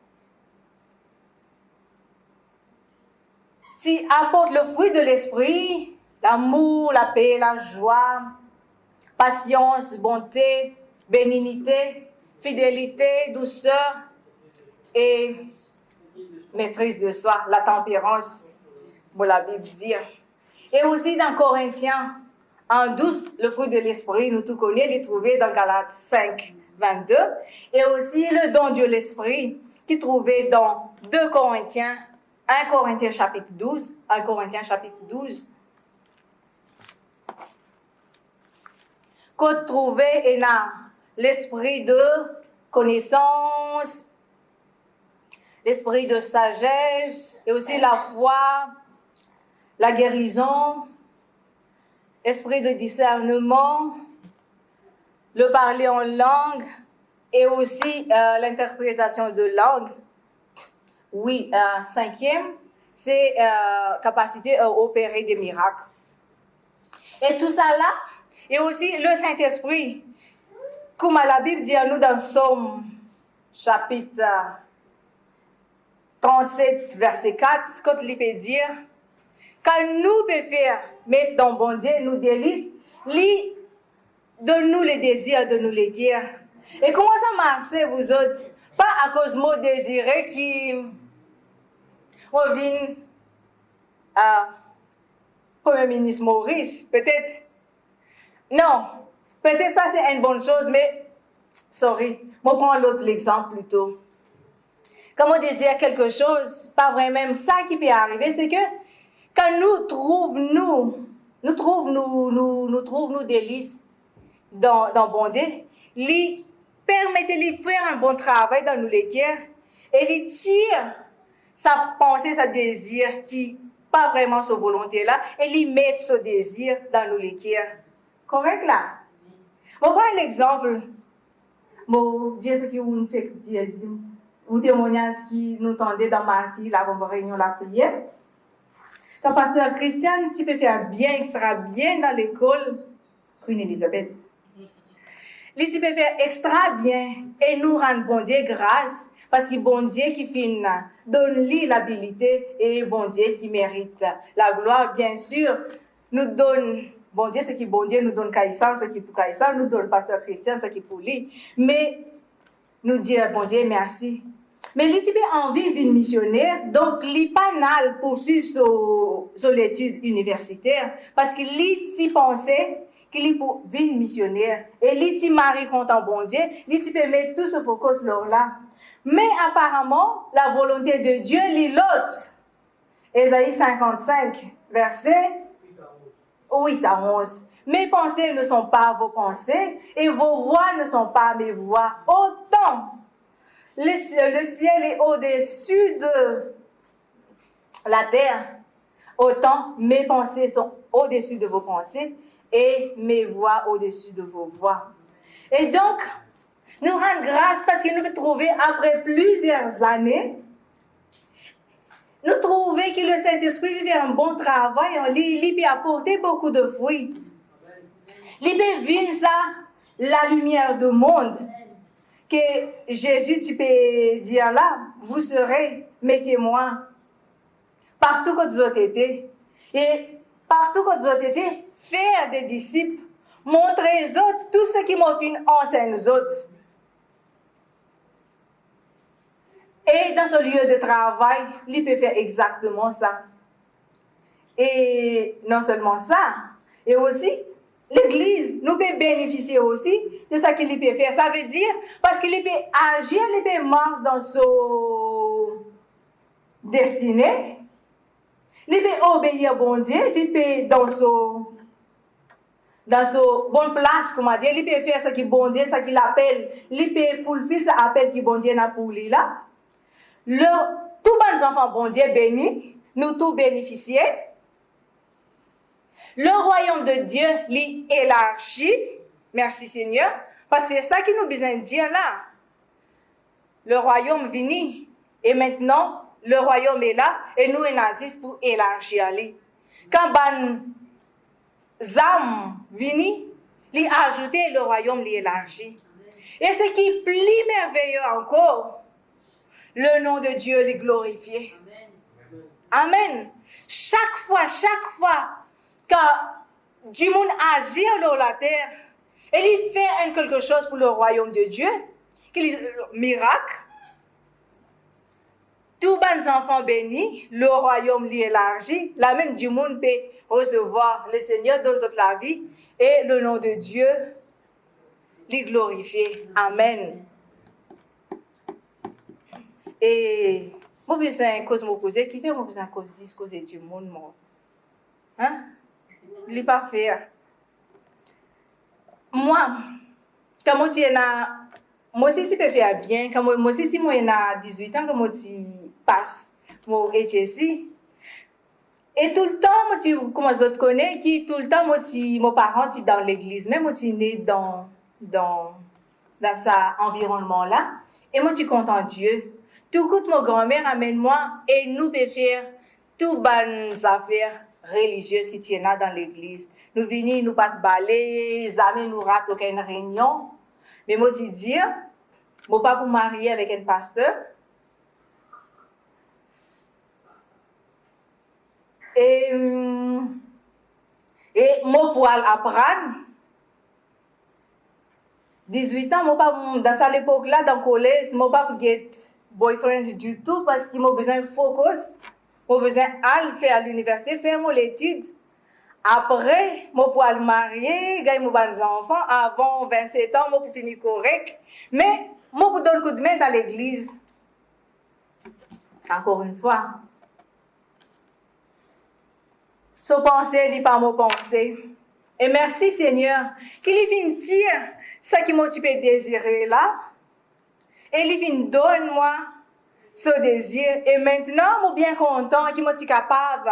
Qui apporte le fruit de l'esprit, l'amour, la paix, la joie, patience, bonté, bénignité, fidélité, douceur et maîtrise de soi, la tempérance, pour la Bible dit. Et aussi dans Corinthiens, en 12, le fruit de l'esprit, nous tout connaissons, les trouver dans Galates 5, 22. Et aussi le don de l'esprit, qui est trouvé dans 2 Corinthiens, 1 Corinthiens chapitre 12, 1 Corinthiens chapitre 12. Qu'on trouve l'esprit de connaissance, l'esprit de sagesse, et aussi la foi, la guérison, l'esprit de discernement, le parler en langue, et aussi l'interprétation de langue. Oui, 5e, c'est capacité à opérer des miracles. Et tout ça là, et aussi le Saint-Esprit, comme la Bible dit à nous dans Somme, chapitre 37, verset 4, quand il peut dire, quand nous pouvons faire, mettre dans bon Dieu, nous délices, donne-nous les désirs de nous les dire. Et comment ça marche, vous autres? Pas à cause de mots désirés qui... on vient Premier ministre Maurice, peut-être. Non, peut-être ça c'est une bonne chose, mais, sorry, moi prends l'autre exemple plutôt. Quand on désire quelque chose, pas vraiment ça qui peut arriver, c'est que quand nous trouvons délices dans bon Dieu, lui permettez-lui de faire un bon travail dans nous les cœurs et lui tire sa pensée, sa désir qui pas vraiment sa volonté là et lui met ce désir dans nous les cœurs. Correct là? On prend un exemple. Bon, dire ce que vous nous faites dire, ou témoignage qui nous tendait dans mardi, là, avant la réunion, la prière. Quand pasteur Christian, tu peux faire bien, extra bien dans l'école, Queen Elizabeth. Lui, tu peux faire extra bien et nous rendre bon Dieu grâce, parce que bon Dieu qui finit, donne-lui l'habilité et bon Dieu qui mérite la gloire, bien sûr, nous donne. Bon Dieu, ce qui bon Dieu nous donne Caïsar, ce qui pour Caïsar, nous donne pasteur Christian, ce qui pour lui. Mais nous dire bon Dieu merci. Mais lui, tu peux envie d'une missionnaire, donc lui pas mal poursuivre son l'étude universitaire, parce que lui, si pensait qu'il est pour une missionnaire, et lui, si marie contre bon Dieu, lui, tu peux mettre tout ce focus là. Mais apparemment, la volonté de Dieu, lui l'autre. Ésaïe 55, verset 8 à 11. Mes pensées ne sont pas vos pensées et vos voix ne sont pas mes voix. Autant le ciel est au-dessus de la terre, autant mes pensées sont au-dessus de vos pensées et mes voix au-dessus de vos voix. Et donc, nous rendons grâce parce que nous pouvons trouver après plusieurs années, nous trouvons que le Saint-Esprit fait un bon travail en lui, il peut apporter beaucoup de fruits. Il peut venir ça, la lumière du monde, que Jésus, tu peux dire là, vous serez mes témoins, partout que vous avez été. Et partout que vous avez été, faire des disciples, montrer aux autres tout ce qui m'ont fait enseigner aux autres. Et dans ce lieu de travail, il peut faire exactement ça. Et non seulement ça, et aussi, l'Église nous peut bénéficier aussi de ce qu'il peut faire. Ça veut dire, parce qu'il peut agir, il peut marcher dans son destinée, il peut obéir à bon Dieu, il peut dans son bonne place, comment dire, il peut faire ce que bon Dieu, ce qu'il appelle, il peut fulfiller ce appel que bon Dieu a pour lui là. Tous les enfants, bon Dieu bénis, nous tous bénéficier. Le royaume de Dieu l'élargit, merci Seigneur, parce que c'est ça qui nous besoin de dire là. Le royaume vini, et maintenant, le royaume est là, et nous, on agissons pour élargir. Quand ban âme vini, lui ajouter le royaume l'élargit. Et ce qui est plus merveilleux encore, le nom de Dieu est glorifié. Amen. Chaque fois, quand Dieu agit sur la terre, et il fait quelque chose pour le royaume de Dieu, miracle, tous les enfants bénis, le royaume l'élargit, la même du monde peut recevoir le Seigneur dans la vie, et le nom de Dieu les glorifier. Amen. Et moi, je besoin de cause me poser, qui fait moi besoin de cause du monde, moi. Hein? Il n'est pas fait. Moi, quand moi, moi aussi, tu peux faire bien. Quand moi aussi, tu as 18 ans, quand moi, tu passes mon HSC. Et tout le temps, moi, comment je te connais, qui tout le temps, moi, mes parents, sont dans l'église, même moi, je suis née dans cet environnement-là. Et moi, je suis content de Dieu. Tout coup, mon grand-mère amène-moi et nous pouvons faire toutes bonnes affaires religieuses qui tiennent dans l'église. Nous venons, nous passons balai, jamais nous ratons aucune réunion. Mais moi, je dis, mon papa pour marier avec un pasteur. Et moi, pour apprendre, 18 ans, moi, pas dans cette époque-là, dans le collège, moi, pas pour get boyfriend du tout parce qu'il m'a besoin de focus. Mon besoin d'aller faire à l'université, faire mon étude. Après, je peux me marier, gagner mes enfants. Avant 27 ans, je peux finir correct. Mais, je peux donner un coup de main dans l'église. Encore une fois. Son pensée, il n'est pas mon pensée. Et merci Seigneur, qu'il vient dire ce qui m'a désiré là. Et il vient donne-moi ce désir. Et maintenant, je suis bien content qu'il m'a capable.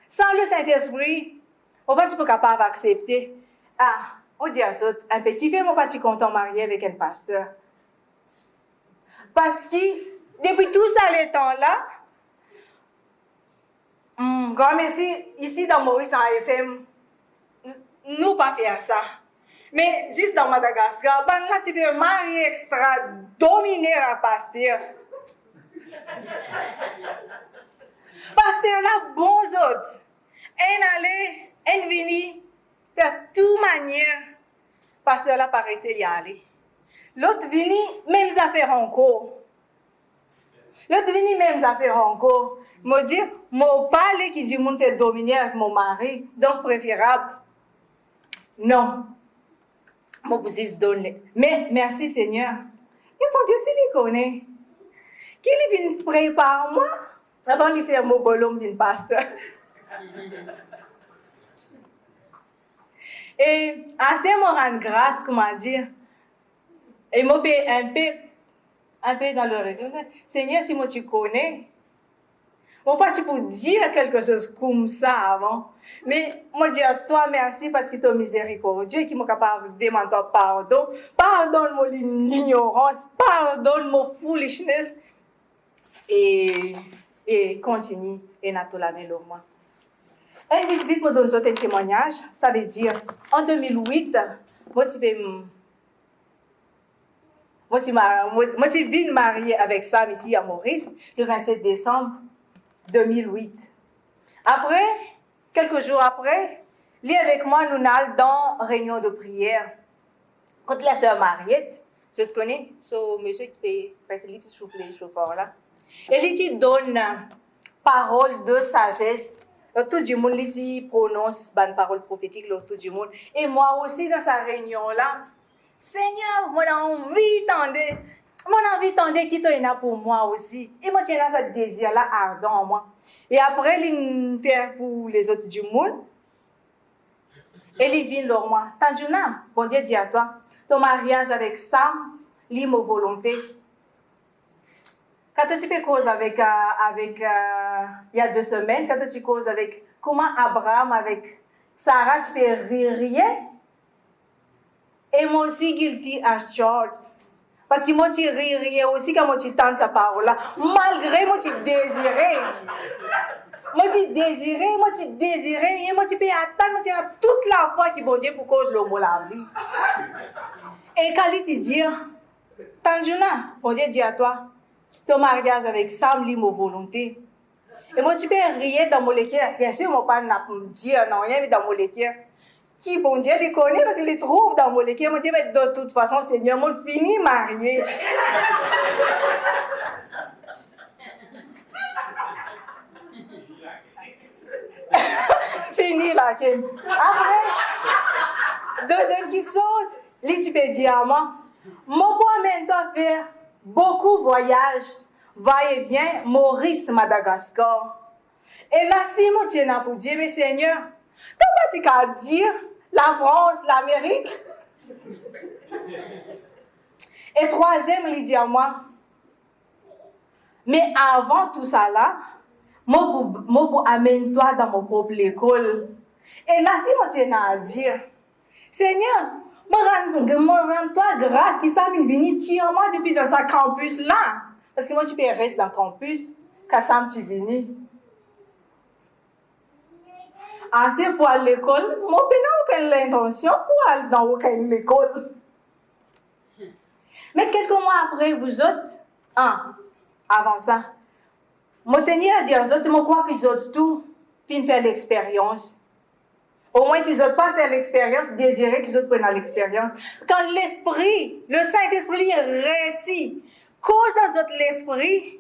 Sans le Saint-Esprit, on va pas capable d'accepter. Ah, on dit à ça, un petit fait, mon pas content marié avec un pasteur. Parce que, depuis tout ça, les temps-là, grand merci, ici dans Maurice, dans AFM, nous pas faire ça. Mais, juste dans Madagascar, ben là, tu peux marier extra, dominer un pasteur. Pasteur là, bons autres. Un aller, un venir, de toute manière, pasteur là, pas rester y aller. L'autre venir, même affaires encore. L'autre venir, même affaires encore. Me dire, mon parler qui dit, mon fait dominer avec mon mari, donc préférable. Non. Mon position donne. Mais, merci Seigneur. Et mon Dieu, s'il les connaît, qu'il vient préparer moi, avant de faire mon bolon d'une pasteur. Et assez me rendre grâce, comment dire, et moi un peu dans le regard. Seigneur, si moi tu connais, moi pas tu peux dire quelque chose comme ça avant, mais moi dis à toi merci parce que tu es miséricordieux et qui m'est capable de demander pardon, pardonne mon ignorance, pardonne mon foolishness et continue et n'a tout la main au moins. Et vite, me donne un témoignage. Ça veut dire, en 2008, moi, je viens marier avec Sam ici à Maurice, le 27 décembre 2008. Après, quelques jours après, lui avec moi, nous allons dans réunion de prière. Quand la sœur Mariette, je te connais, ce monsieur qui fait Philippe souffler le chauffeur là, et lui donne parole de sagesse. Tout le monde lui prononce une parole prophétique, tout le monde. Et moi aussi, dans sa réunion-là, Seigneur, mon envie tendait qui t'en a pour moi aussi. Et moi, j'ai ce désir-là ardent en moi. Et après, il fait pour les autres du monde. Et il vient leur moi. Tanjuna, bon Dieu dit à toi, ton mariage avec Sam, lit ma volonté. Quand tu fais cause avec il y a 2 semaines, quand tu causes avec comment Abraham avec Sarah, tu fais rien. Et moi aussi, guilty as charged. Parce que moi, tu rien aussi quand moi, tu tends sa parole-là. Malgré moi, tu désiré. Moi, tu désiré. Et moi, tu peux attendre, moi, tu as toute la foi qui bon Dieu pour cause le mot la vie. Et quand il te dit, Tanjuna, bon Dieu dit à toi, ton mariage avec Sam, lit ma volonté. Et moi, tu peux rien dans mon lecteur. Bien sûr, mon père n'a pas dire non, rien dans mon lecteur. Qui, bon Dieu, les connaît parce qu'il les trouve dans mon lecteur. Moi, je dis, mais de toute façon, Seigneur, moi, fini marié. Fini là, Ken. Après, deuxième petite chose, les tu peux dire à moi, mon point toi faire beaucoup de voyages, va-et-vient, Maurice, Madagascar. Et là, si moi, tu es là pour dire, mais Seigneur, tu n'as pas dire la France, l'Amérique. Et troisième, il dit à moi, mais avant tout ça là, moi, amène-toi dans mon propre école. Et là, si moi, tu es là à dire, Seigneur, rends-toi grâce qui s'est venu tirer moi depuis dans sa campus là. Parce que moi, tu peux rester dans le campus, quand Sam tu venu. Assez pour aller à l'école, moi, je n'ai aucune intention pour aller dans aucune école. Mais quelques mois après, vous autres, avant ça, je tenais à dire aux autres, je crois qu'ils ont tout, puis faire l'expérience. Au moins, s'ils n'ont pas fait l'expérience, désirer qu'ils autres prennent l'expérience. Quand l'esprit, le Saint-Esprit est réussi, cause dans notre l'esprit,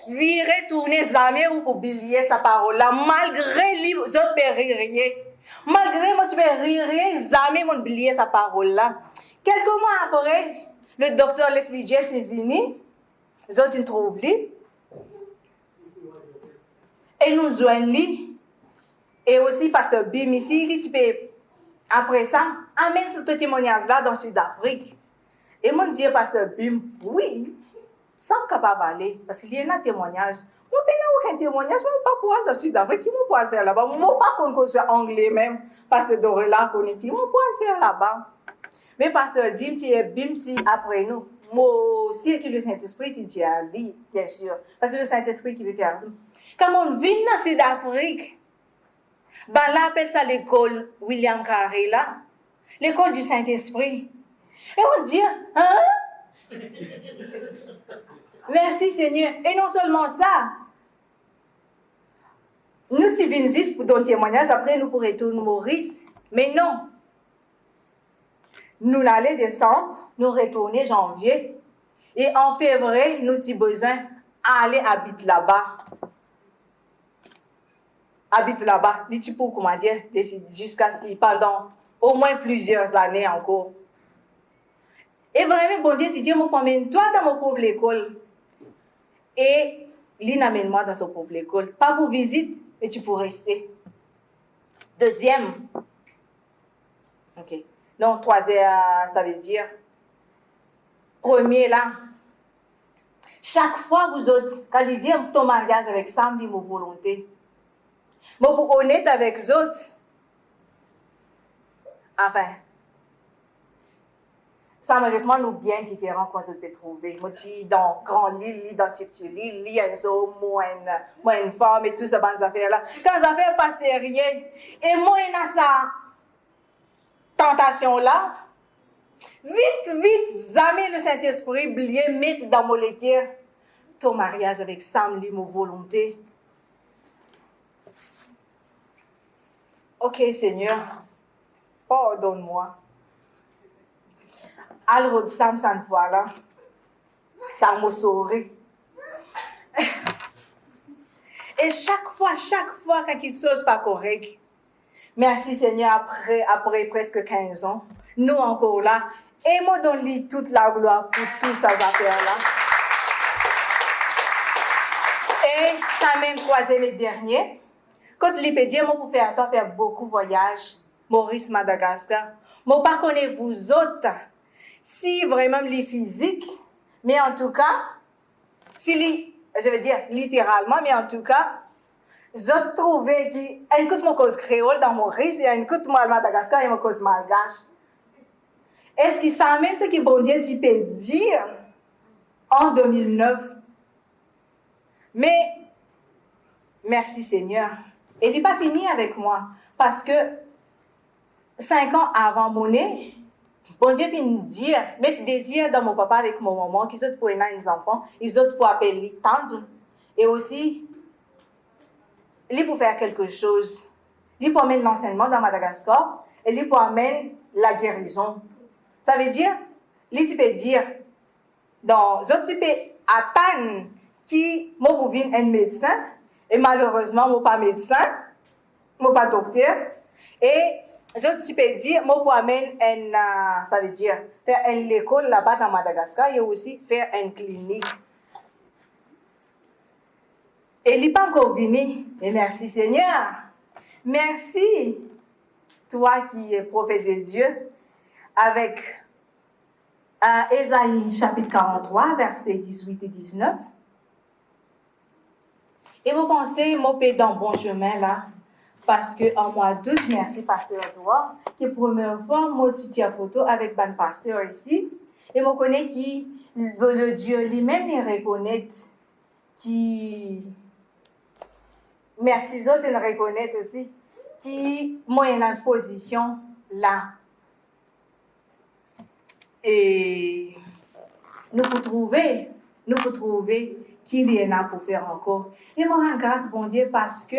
virer, tourner jamais ou pour oublier sa parole là, malgré les autres péririers. Malgré moi, tu peux rire, jamais mon oublier sa parole là. Quelques mois après, le docteur Leslie James est venu, les autres ils trouvent lui, et nous joignent. Et aussi, pasteur Bim ici, tu peux, après ça, amène ce témoignage-là dans le Sud-Afrique. Et moi, je dis, pasteur Bim, oui, ça me capable d'aller, parce qu'il y a un témoignage. Moi, je n'ai aucun témoignage, je ne peux pas pouvoir dans le Sud-Afrique, qui peut le faire là-bas. Moi, je ne peux pas qu'on soit anglais même, pasteur Dorela, qu'on est qui, moi, je peux le faire là-bas. Mais pasteur Dim, tu es Bim, si après nous, moi aussi, que le Saint-Esprit, si tu es allé, bien sûr, parce que le Saint-Esprit qui veut faire tout. Quand on vient dans le Sud-Afrique, ben là, appelle ça l'école William Carey, là. L'école du Saint-Esprit. Et on dit, hein? Merci Seigneur. Et non seulement ça, nous tu viens ici pour donner témoignage, après nous pourrons retourner Maurice. Mais non. Nous allons décembre, nous retourner janvier. Et en février, nous avons besoin d'aller habiter là-bas. Habite là-bas, tu peux, comment dire, jusqu'à ce pendant au moins plusieurs années encore. Et vraiment, bon Dieu, tu dis, moi, promène-toi dans mon propre école. Et il amène-moi dans son propre école. Pas pour visite, mais tu peux rester. Deuxième. Ok. Non, troisième, ça veut dire. Premier, là. Chaque fois, vous autres, quand il dit ton mariage avec Sam, dit mon volonté. Mais pour honnête avec les autres, enfin, ça avec moi, nous bien différents qu'on se peut trouver. Moi, je suis dans grand lit, dans petit lit, il y a une femme et tout ça, bonnes affaires-là. Quand les affaires passent rien, et moi, il y a sa tentation-là, vite, jamais le Saint-Esprit, oublié, mettre dans mon lecture ton mariage avec Sam, mon volonté. Ok, Seigneur, pardonne-moi. Alors, Sam, ça ne voit là. Ça m'a sauvé. Et chaque fois, quand il chose pas correct, merci Seigneur, après presque 15 ans, nous encore là, et moi donne-lui toute la gloire pour toutes ces affaires-là. Et ça même croisé les derniers. Quand il peut dire, moi, pour faire beaucoup de voyages, Maurice, Madagascar, moi, pas connaître vous autres, si vraiment les physiques, mais en tout cas, je veux dire littéralement, mais en tout cas, j'ai trouvé qu'il y a une mon cause créole dans Maurice, il y a une moi Madagascar et une cause malgache. Est-ce qu'il sait même ce que bon Dieu peut dire en 2009? Mais, merci Seigneur. Et il n'est pas fini avec moi. Parce que 5 ans avant mon nez, bon Dieu vient me dire, mettre désir dans mon papa avec mon maman, qui sont pour aider les enfants, ils sont pour appeler tendre. Et aussi, il pour faire quelque chose. Il pour amener l'enseignement dans Madagascar, et il pour amener la guérison. Ça veut dire, il peut dire, dans autres types attendre qui, moi, pour venir un médecin, et malheureusement, moi, pas médecin, moi, pas docteur. Et je peux dire, moi, pour amener ça veut dire, faire une école là-bas dans Madagascar et aussi faire une clinique. Et il n'est pas encore venu. Et merci Seigneur. Merci, toi qui es prophète de Dieu, avec Ésaïe chapitre 43, versets 18 et 19. Et vous pensez, moi, je suis dans le bon chemin là, parce qu'en mois d'août, merci Pasteur Edouard, qui est la première fois, moi, je tire photo avec un pasteur ici, et je connais qui, le Dieu lui-même, il reconnaît, qui, merci autres, il reconnaît aussi, qui, moi, il a une position là. Et nous pouvons trouver qu'il y en a pour faire encore. Et moi, rends grâce, bon Dieu, parce que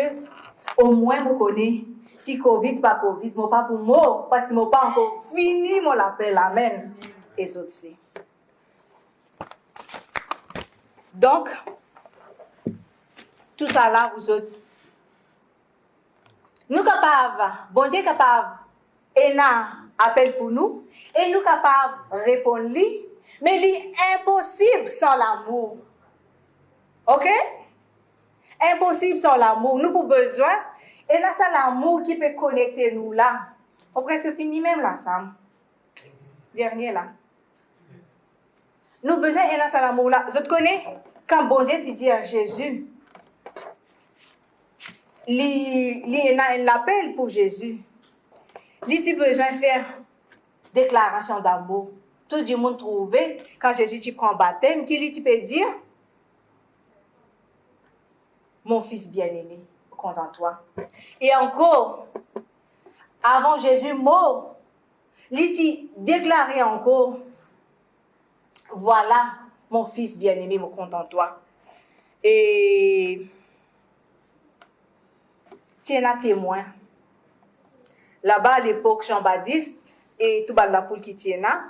au moins, je connais qui Covid, pas Covid, moi pas pour moi, parce que moi pas encore fini mon appel. Amen. Et ça aussi. Donc, tout ça là, vous autres. Nous capables, bon Dieu capable, et n'a appel pour nous, et nous capables de répondre lui, mais c'est impossible sans l'amour. Ok? Impossible sans l'amour. Nous avons besoin, et là c'est l'amour qui peut connecter nous là. On presque fini même là, Sam. Dernier là. Nous avons besoin, et là c'est l'amour là. Je te connais, quand bon Dieu dit à Jésus, il a un appel pour Jésus. Il a besoin de faire déclaration d'amour. Tout le monde trouve, quand Jésus tu prend baptême, qu'il peut dire, mon fils bien-aimé, contente-toi. Et encore, avant Jésus mort, il déclaré encore, voilà mon fils bien-aimé, contente-toi. Et tiens un témoin. Là-bas, à l'époque, Jean-Baptiste et tout la foule qui tient là.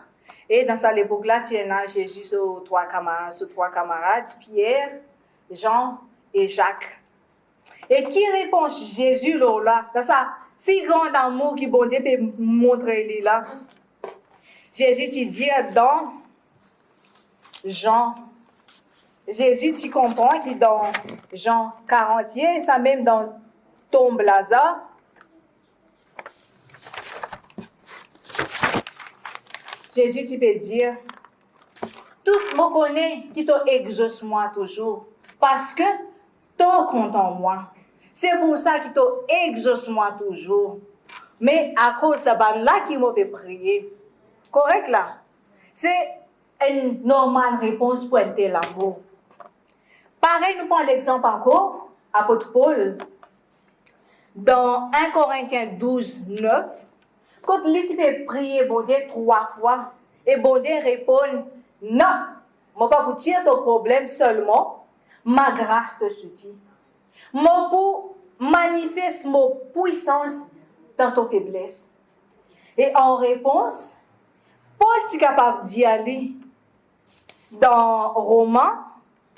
Et dans cette époque-là, tient Jésus sur trois camarades, Pierre, Jean et Jacques. Et qui répond Jésus là, dans ça, si grand amour qui bon Dieu peut montrer là. Jésus t'y dit dans Jean. Jésus t'y comprend qui dans Jean 40, ça même dans Tombe Lazare. Jésus, tu peux dire, tous me connaissent qui t'exaucent moi toujours, parce que t'en compte en moi. C'est pour ça qu'ils t'exaucent moi toujours. Mais à cause de ça, là qui m'a fait prier. Correct là? C'est une normale réponse pour un tel amour. Pareil, nous prenons l'exemple encore, apôtre Paul, dans 1 Corinthiens 12, 9. Quand il peut prier bon Dieu 3 fois, et bon Dieu répond, non, moi pas pour tirer ton problème seulement, ma grâce te suffit. Moi pour manifester ma puissance dans ton faiblesse. Et en réponse, Paul est capable d'y aller dans Romains,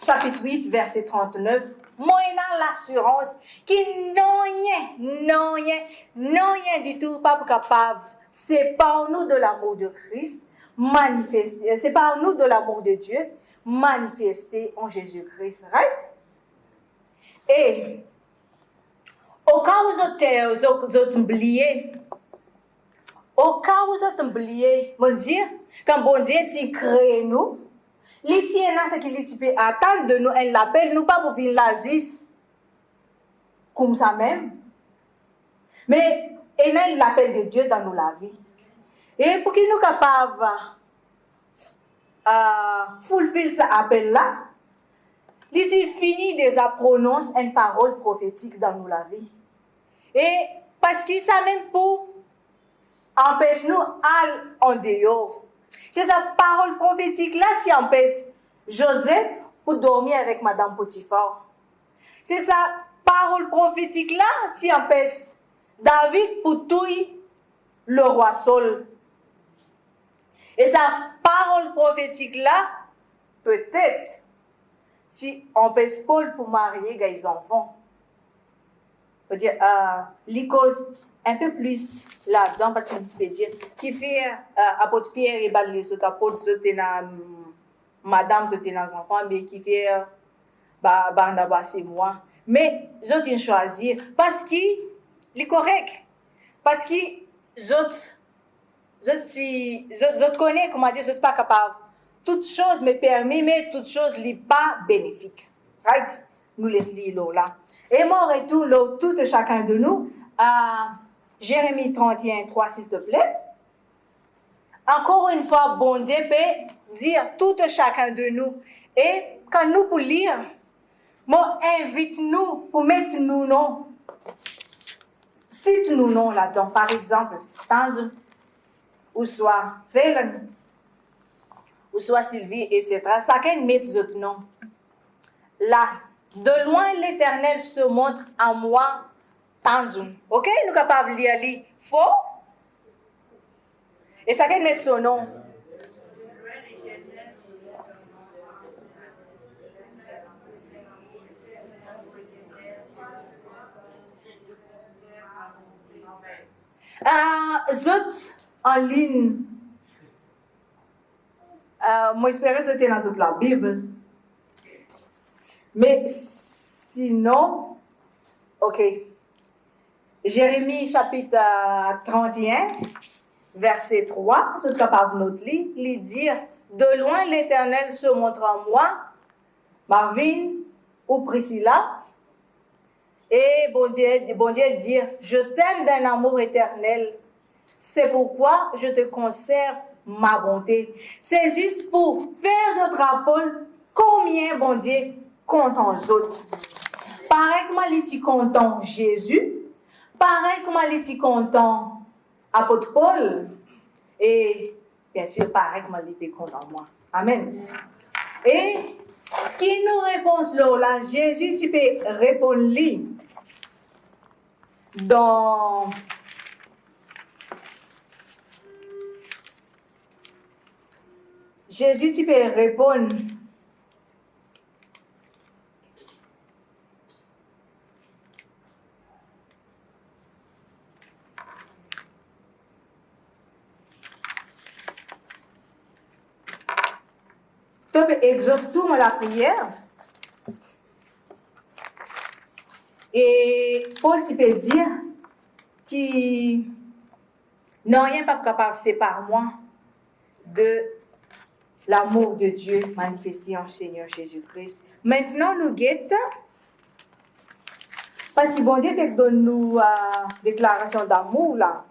chapitre 8, verset 39, moyennant l'assurance qui non rien du tout, pas capable. C'est par nous de l'amour de Christ, manifesté, c'est par nous de l'amour de Dieu, manifesté en Jésus-Christ, right? Et, au cas où vous êtes oubliés, mon Dieu, quand bon Dieu t'y crée nous, il tient à ce qu'il peut attendre de nous, elle l'appelle, nous pas pour venir l'Asie, comme ça même. Mais, il l'appelle de Dieu dans nous la vie. Et pour qu'il nous capable fulfill cet appel-là, il finit déjà prononce une parole prophétique dans nous la vie. Et parce qu'il ça même pour empêcher nous aller en dehors. C'est sa parole prophétique-là qui empêche Joseph pour dormir avec Madame Potiphar. C'est sa parole prophétique-là qui empêche David pour tuer le roi Saul. Et sa parole prophétique-là, peut-être, si empêche Paul pour marier des enfants. Je veux dire, il cause un peu plus là-dedans, parce que tu peux dire, qui fait apôtre Pierre et les autres apôtres, madame, les enfants, mais qui fait Barnabas et moi. Mais je t'ai choisi parce qu'il est correct. Parce que je connais, comment dire, je ne suis pas capable. Toute chose me permet, mais toute chose n'est pas bénéfique. Right? Nous laissons là. Et mon retour, tout chacun de nous, à Jérémie 31, 3, s'il te plaît. Encore une fois, bon Dieu peut dire tout chacun de nous. Et quand nous pour lire, moi invite-nous pour mettre nous non. Cite-nous non là-dedans. Par exemple, Tanzou, ou soit Velen, ou soit Sylvie, etc. Chacun met d'autres noms. Là, de loin l'Éternel se montre à moi, Tanzou. Ok? Nous sommes capables de lire. Faux? Et chacun met son nom. Autres en ligne, moi j'espère que c'était dans toute la Bible. Mais sinon, ok. Jérémie chapitre 31, verset 3, ce capable notre lit, il dit, de loin l'Éternel se montre en moi, Marvin ou Priscilla, et bon Dieu dit, je t'aime d'un amour éternel, c'est pourquoi je te conserve ma bonté. C'est juste pour faire notre rappel combien bon Dieu compte en autres. Pareil comme il dit content Jésus, pareil comme il dit content apôtre Paul, et bien sûr pareil comme il dit content moi. Amen. Et qui nous répond là? Jésus tu peux répondre lui dans Jésus tu peux répondre tu peux exaucer tout la prière. Et Paul tu peux dire qui n'a rien pas capable de séparer moi de l'amour de Dieu manifesté en Seigneur Jésus-Christ. Maintenant, nous guettons, parce que bon Dieu fait que donne-nous déclaration d'amour là.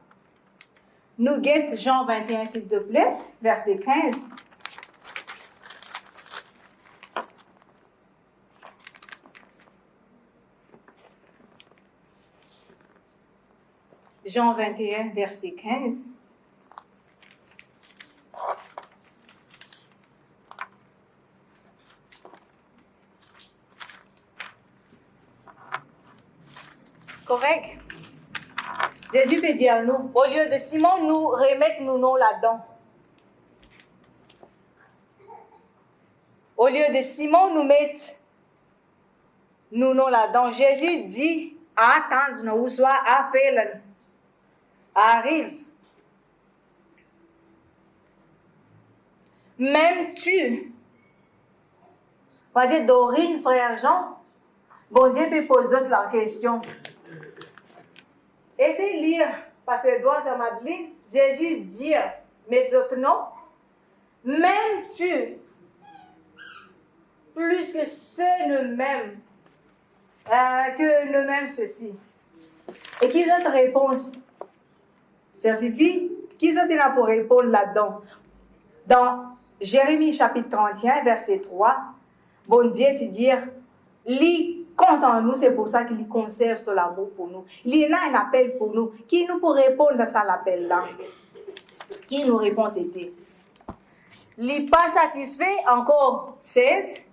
Nous guettons Jean 21, s'il te plaît, verset 15. Jean 21, verset 15. Correct? Jésus peut dire à nous, au lieu de Simon, nous remettre nous non là-dedans. Au lieu de Simon, nous mettre nous non là-dedans. Jésus dit, attends, nous soit à faire arrive. Même tu, pas dire Dorine, frère Jean, bon Dieu peut poser la question. Essayez de lire, parce que doigt sur Madeleine, Jésus dit, mais d'autres non, même tu, plus que ceux ne m'aiment, que ne m'aiment ceci. Et qui d'autre réponse? C'est Fifi, qui d'autre là pour répondre là-dedans? Dans Jérémie chapitre 31, verset 3, bon Dieu te dit, lis compte en nous, c'est pour ça qu'il conserve son amour pour nous. Il y a un appel pour nous. Qui nous pour répondre à ça l'appel là? Qui nous répond c'était? Il pas satisfait, encore 16.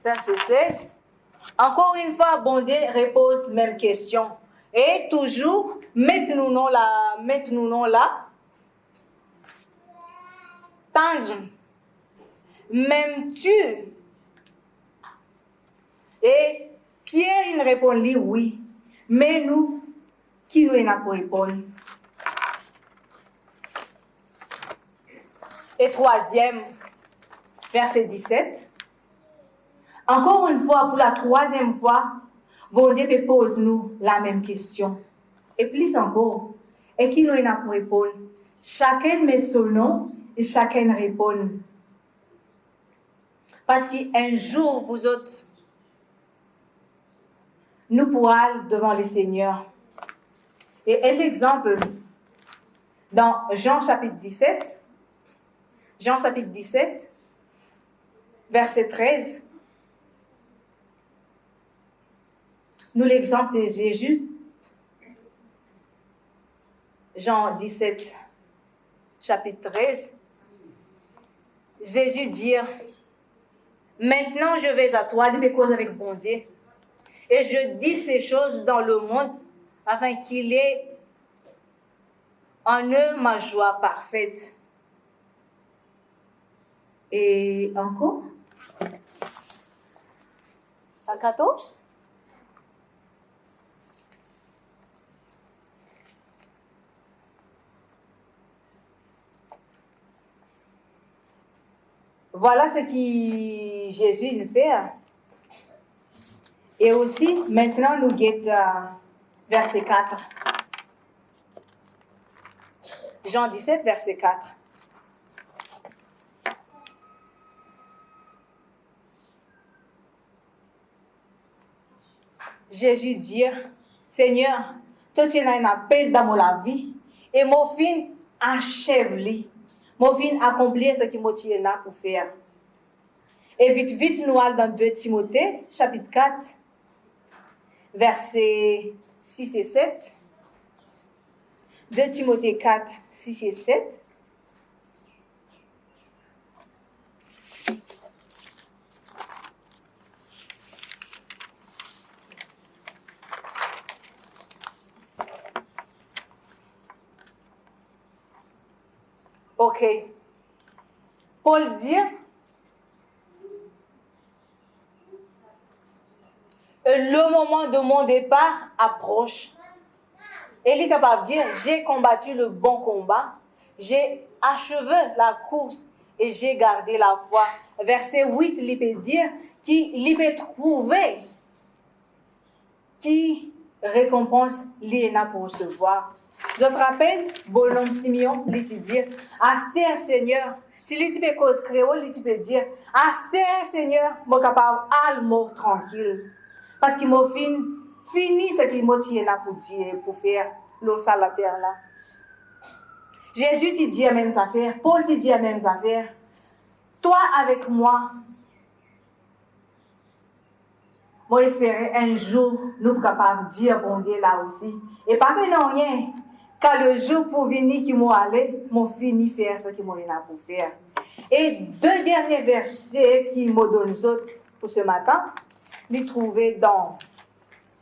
Verset 16. Encore une fois, bon Dieu repose même question. Et toujours, mettez-nous non là. Tange. M'aimes-tu? Et Pierre, il répond lui, oui. Mais nous, qui nous en a pour répondre? Et troisième, verset 17. Encore une fois, pour la troisième fois, bon Dieu pose-nous la même question. Et plus encore, et qui nous en a pour répondre? Chacun met son nom et chacun répond. Parce qu'un jour, vous autres, nous pourrons aller devant le Seigneur. Et un exemple, dans Jean chapitre 17, verset 13, nous l'exemple de Jésus, Jean 17, chapitre 13, Jésus dit, maintenant je vais à toi, dis mes causes avec bon Dieu, et je dis ces choses dans le monde, afin qu'il ait en eux ma joie parfaite. Et encore? À 14? Voilà ce que Jésus nous fait. Et aussi, maintenant, nous guettons verset 4. Jean 17, verset 4. Jésus dit, Seigneur, toi tu as un appel dans ma vie et mon fin achève-le. Mon fin accomplir ce que moi tu es là pour faire. Et vite, nous allons dans 2 Timothée, chapitre 4, versets 6 et 7. 2 Timothée 4, 6 et 7. Ok. Paul dit, le moment de mon départ approche. Et il est capable de dire, j'ai combattu le bon combat, j'ai achevé la course et j'ai gardé la foi. Verset 8, il peut dire, qu'il peut trouver qui récompense l'INA pour recevoir. Je te rappelle, bonhomme Simeon, il te dit, Astère Seigneur, si il peut cause créole, il peut dire, Astère Seigneur, moi capable à mort tranquille. Parce qu'il m'a fini ce qu'il m'a tiré là pour dire, pour faire l'eau sur la terre là. Jésus te dit la même affaire, Paul te dit la même affaire. Toi avec moi, moi espérer un jour nous sommes capables de dire bon Dieu là aussi. Et pas fait non rien. Car le jour pour venir qui m'a allé, m'a fini faire ce qu'il m'a là pour faire. Et 2 derniers versets qui me donnent autres pour ce matin, les trouver dans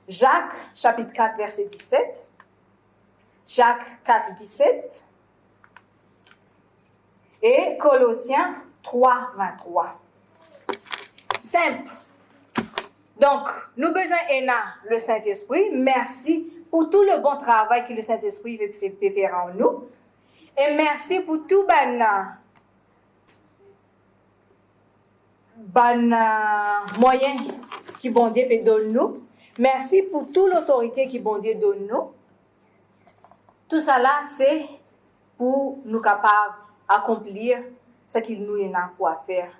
Jacques, chapitre 4, verset 17. Jacques 4, 17. Et Colossiens 3, 23. Simple. Donc, nous besoin le Saint-Esprit. Merci pour tout le bon travail que le Saint-Esprit fait faire en nous. Et merci pour tout moyen qui bon Dieu peut donner nous. Merci pour toute l'autorité qui bon Dieu donne nous. Tout ça là, c'est pour nous capables d'accomplir ce qu'il nous est là pour faire.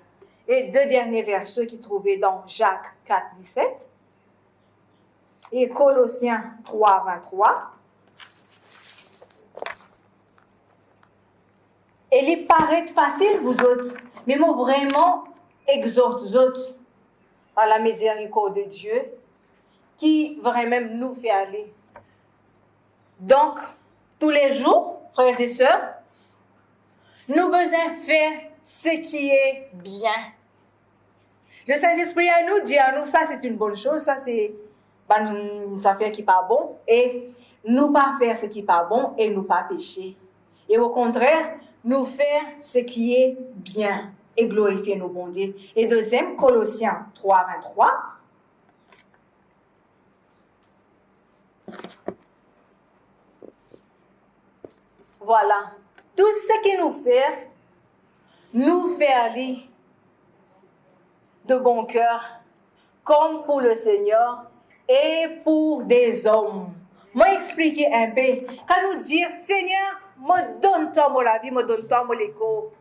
Et 2 derniers versets qui trouvaient dans Jacques 4, 17 et Colossiens 3, 23. Et il paraît facile, vous autres, mais moi vraiment exhorte vous autres par la miséricorde de Dieu qui vraiment nous fait aller. Donc, tous les jours, frères et sœurs, nous besoin faire ce qui est bien. Le Saint-Esprit à nous dit à nous, ça c'est une bonne chose, ça c'est une affaire qui n'est pas bon, et nous pas faire ce qui n'est pas bon et nous pas pécher. Et au contraire, nous faire ce qui est bien et glorifier nos bons dieux. Et deuxième, Colossiens 3, 23. Voilà. Tout ce qui nous fait aller de bon cœur, comme pour le Seigneur et pour des hommes. Moi, expliquer un peu. Quand nous dire, Seigneur, me donne-toi mon la vie, me donne-toi mon l'écho.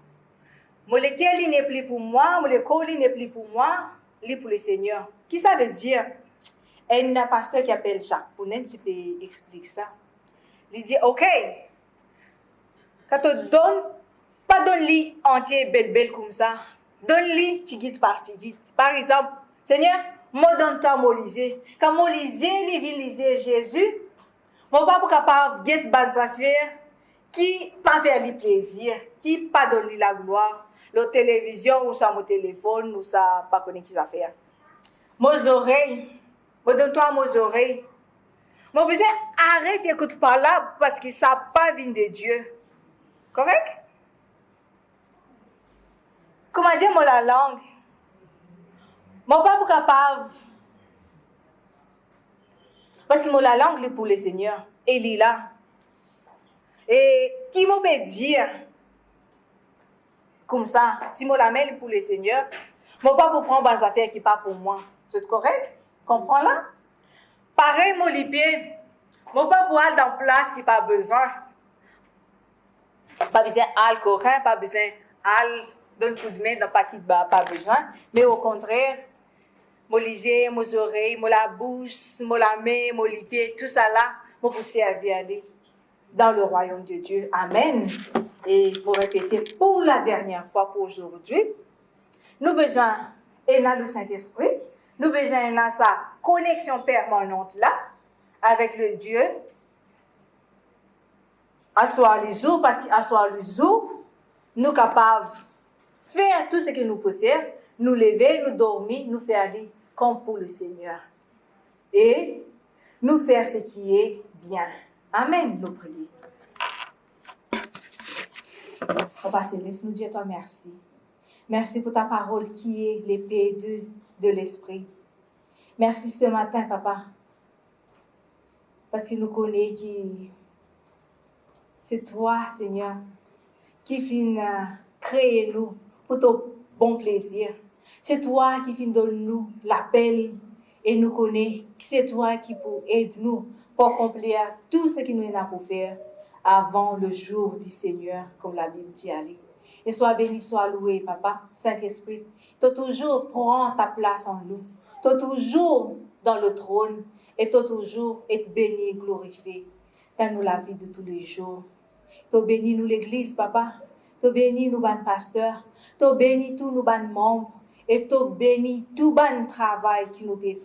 Mon lequel il n'est plus pour moi, mon l'écho il n'est plus pour moi, il est pour le Seigneur. Qui ça veut dire? Et il y a un pasteur qui appelle Jacques Pounet, tu peux expliquer ça. Il dit, ok, quand tu donnes, pas donne-lui entier, belle comme ça. Donne-lui, tu guides par tu guides. Par exemple, Seigneur, moi donne-toi mon lisé. Quand mon lisé, il vit liser Jésus, mon pas capable de guider bonnes affaires qui pas faire lui plaisir, qui pas donner la gloire. La télévision ou ça mon téléphone ou ça pas connaître qui affaires. Mes oreilles, moi donne-toi mes oreilles. Mon besoin arrête d'écouter par là parce que ça pas vient de Dieu. Correct? comment dire, moi, la langue, moi, pas capable. Parce que moi, la langue, est pour le Seigneur. Et il est là. Et qui m'a peut dire, comme ça, si moi la main est pour le Seigneur, moi, pas pour prendre des affaires qui ne sont pas pour moi. C'est correct? Comprends là? Pareil, moi, les pieds, moi, pas pour aller dans une place qui n'a pas besoin. Pas besoin d'aller courir, pas besoin d'aller donner un coup de main dans pas qui n'a pas besoin. Mais au contraire, moi, les yeux, mes oreilles, moi, la bouche, moi, la main, moi, les pieds, tout ça là, moi, pour servir aller dans le royaume de Dieu. Amen. Et pour répéter pour la dernière fois pour aujourd'hui, nous avons besoin de Saint-Esprit, nous avons besoin de sa connexion permanente là, avec le Dieu, asseoir les jours, parce qu'asseoir les jours, nous sommes capables de faire tout ce que nous pouvons faire, nous lever, nous dormir, nous faire aller comme pour le Seigneur. Et nous faire ce qui est bien. Amen, nous prions. Papa Céleste, nous disons à toi merci. Merci pour ta parole qui est l'épée de l'esprit. Merci ce matin, Papa, parce que nous connaissons que c'est toi, Seigneur, qui viens créer nous pour ton bon plaisir. C'est toi qui viens donner nous l'appel et nous connaissons que c'est toi qui peut aider nous pour accomplir tout ce que nous avons pour faire avant le jour du Seigneur, comme la Bible dit. Allez. Et sois béni, sois loué, Papa, Saint-Esprit. Tu toujours prends ta place en nous. Tu toujours dans le trône et tu toujours être béni et glorifié dans nous la vie de tous les jours. Tu bénis nous l'église, Papa. Tu bénis nous, ban pasteurs. Tu bénis tous nous, ban membres. Et tu bénis tout ban travail qui nous fait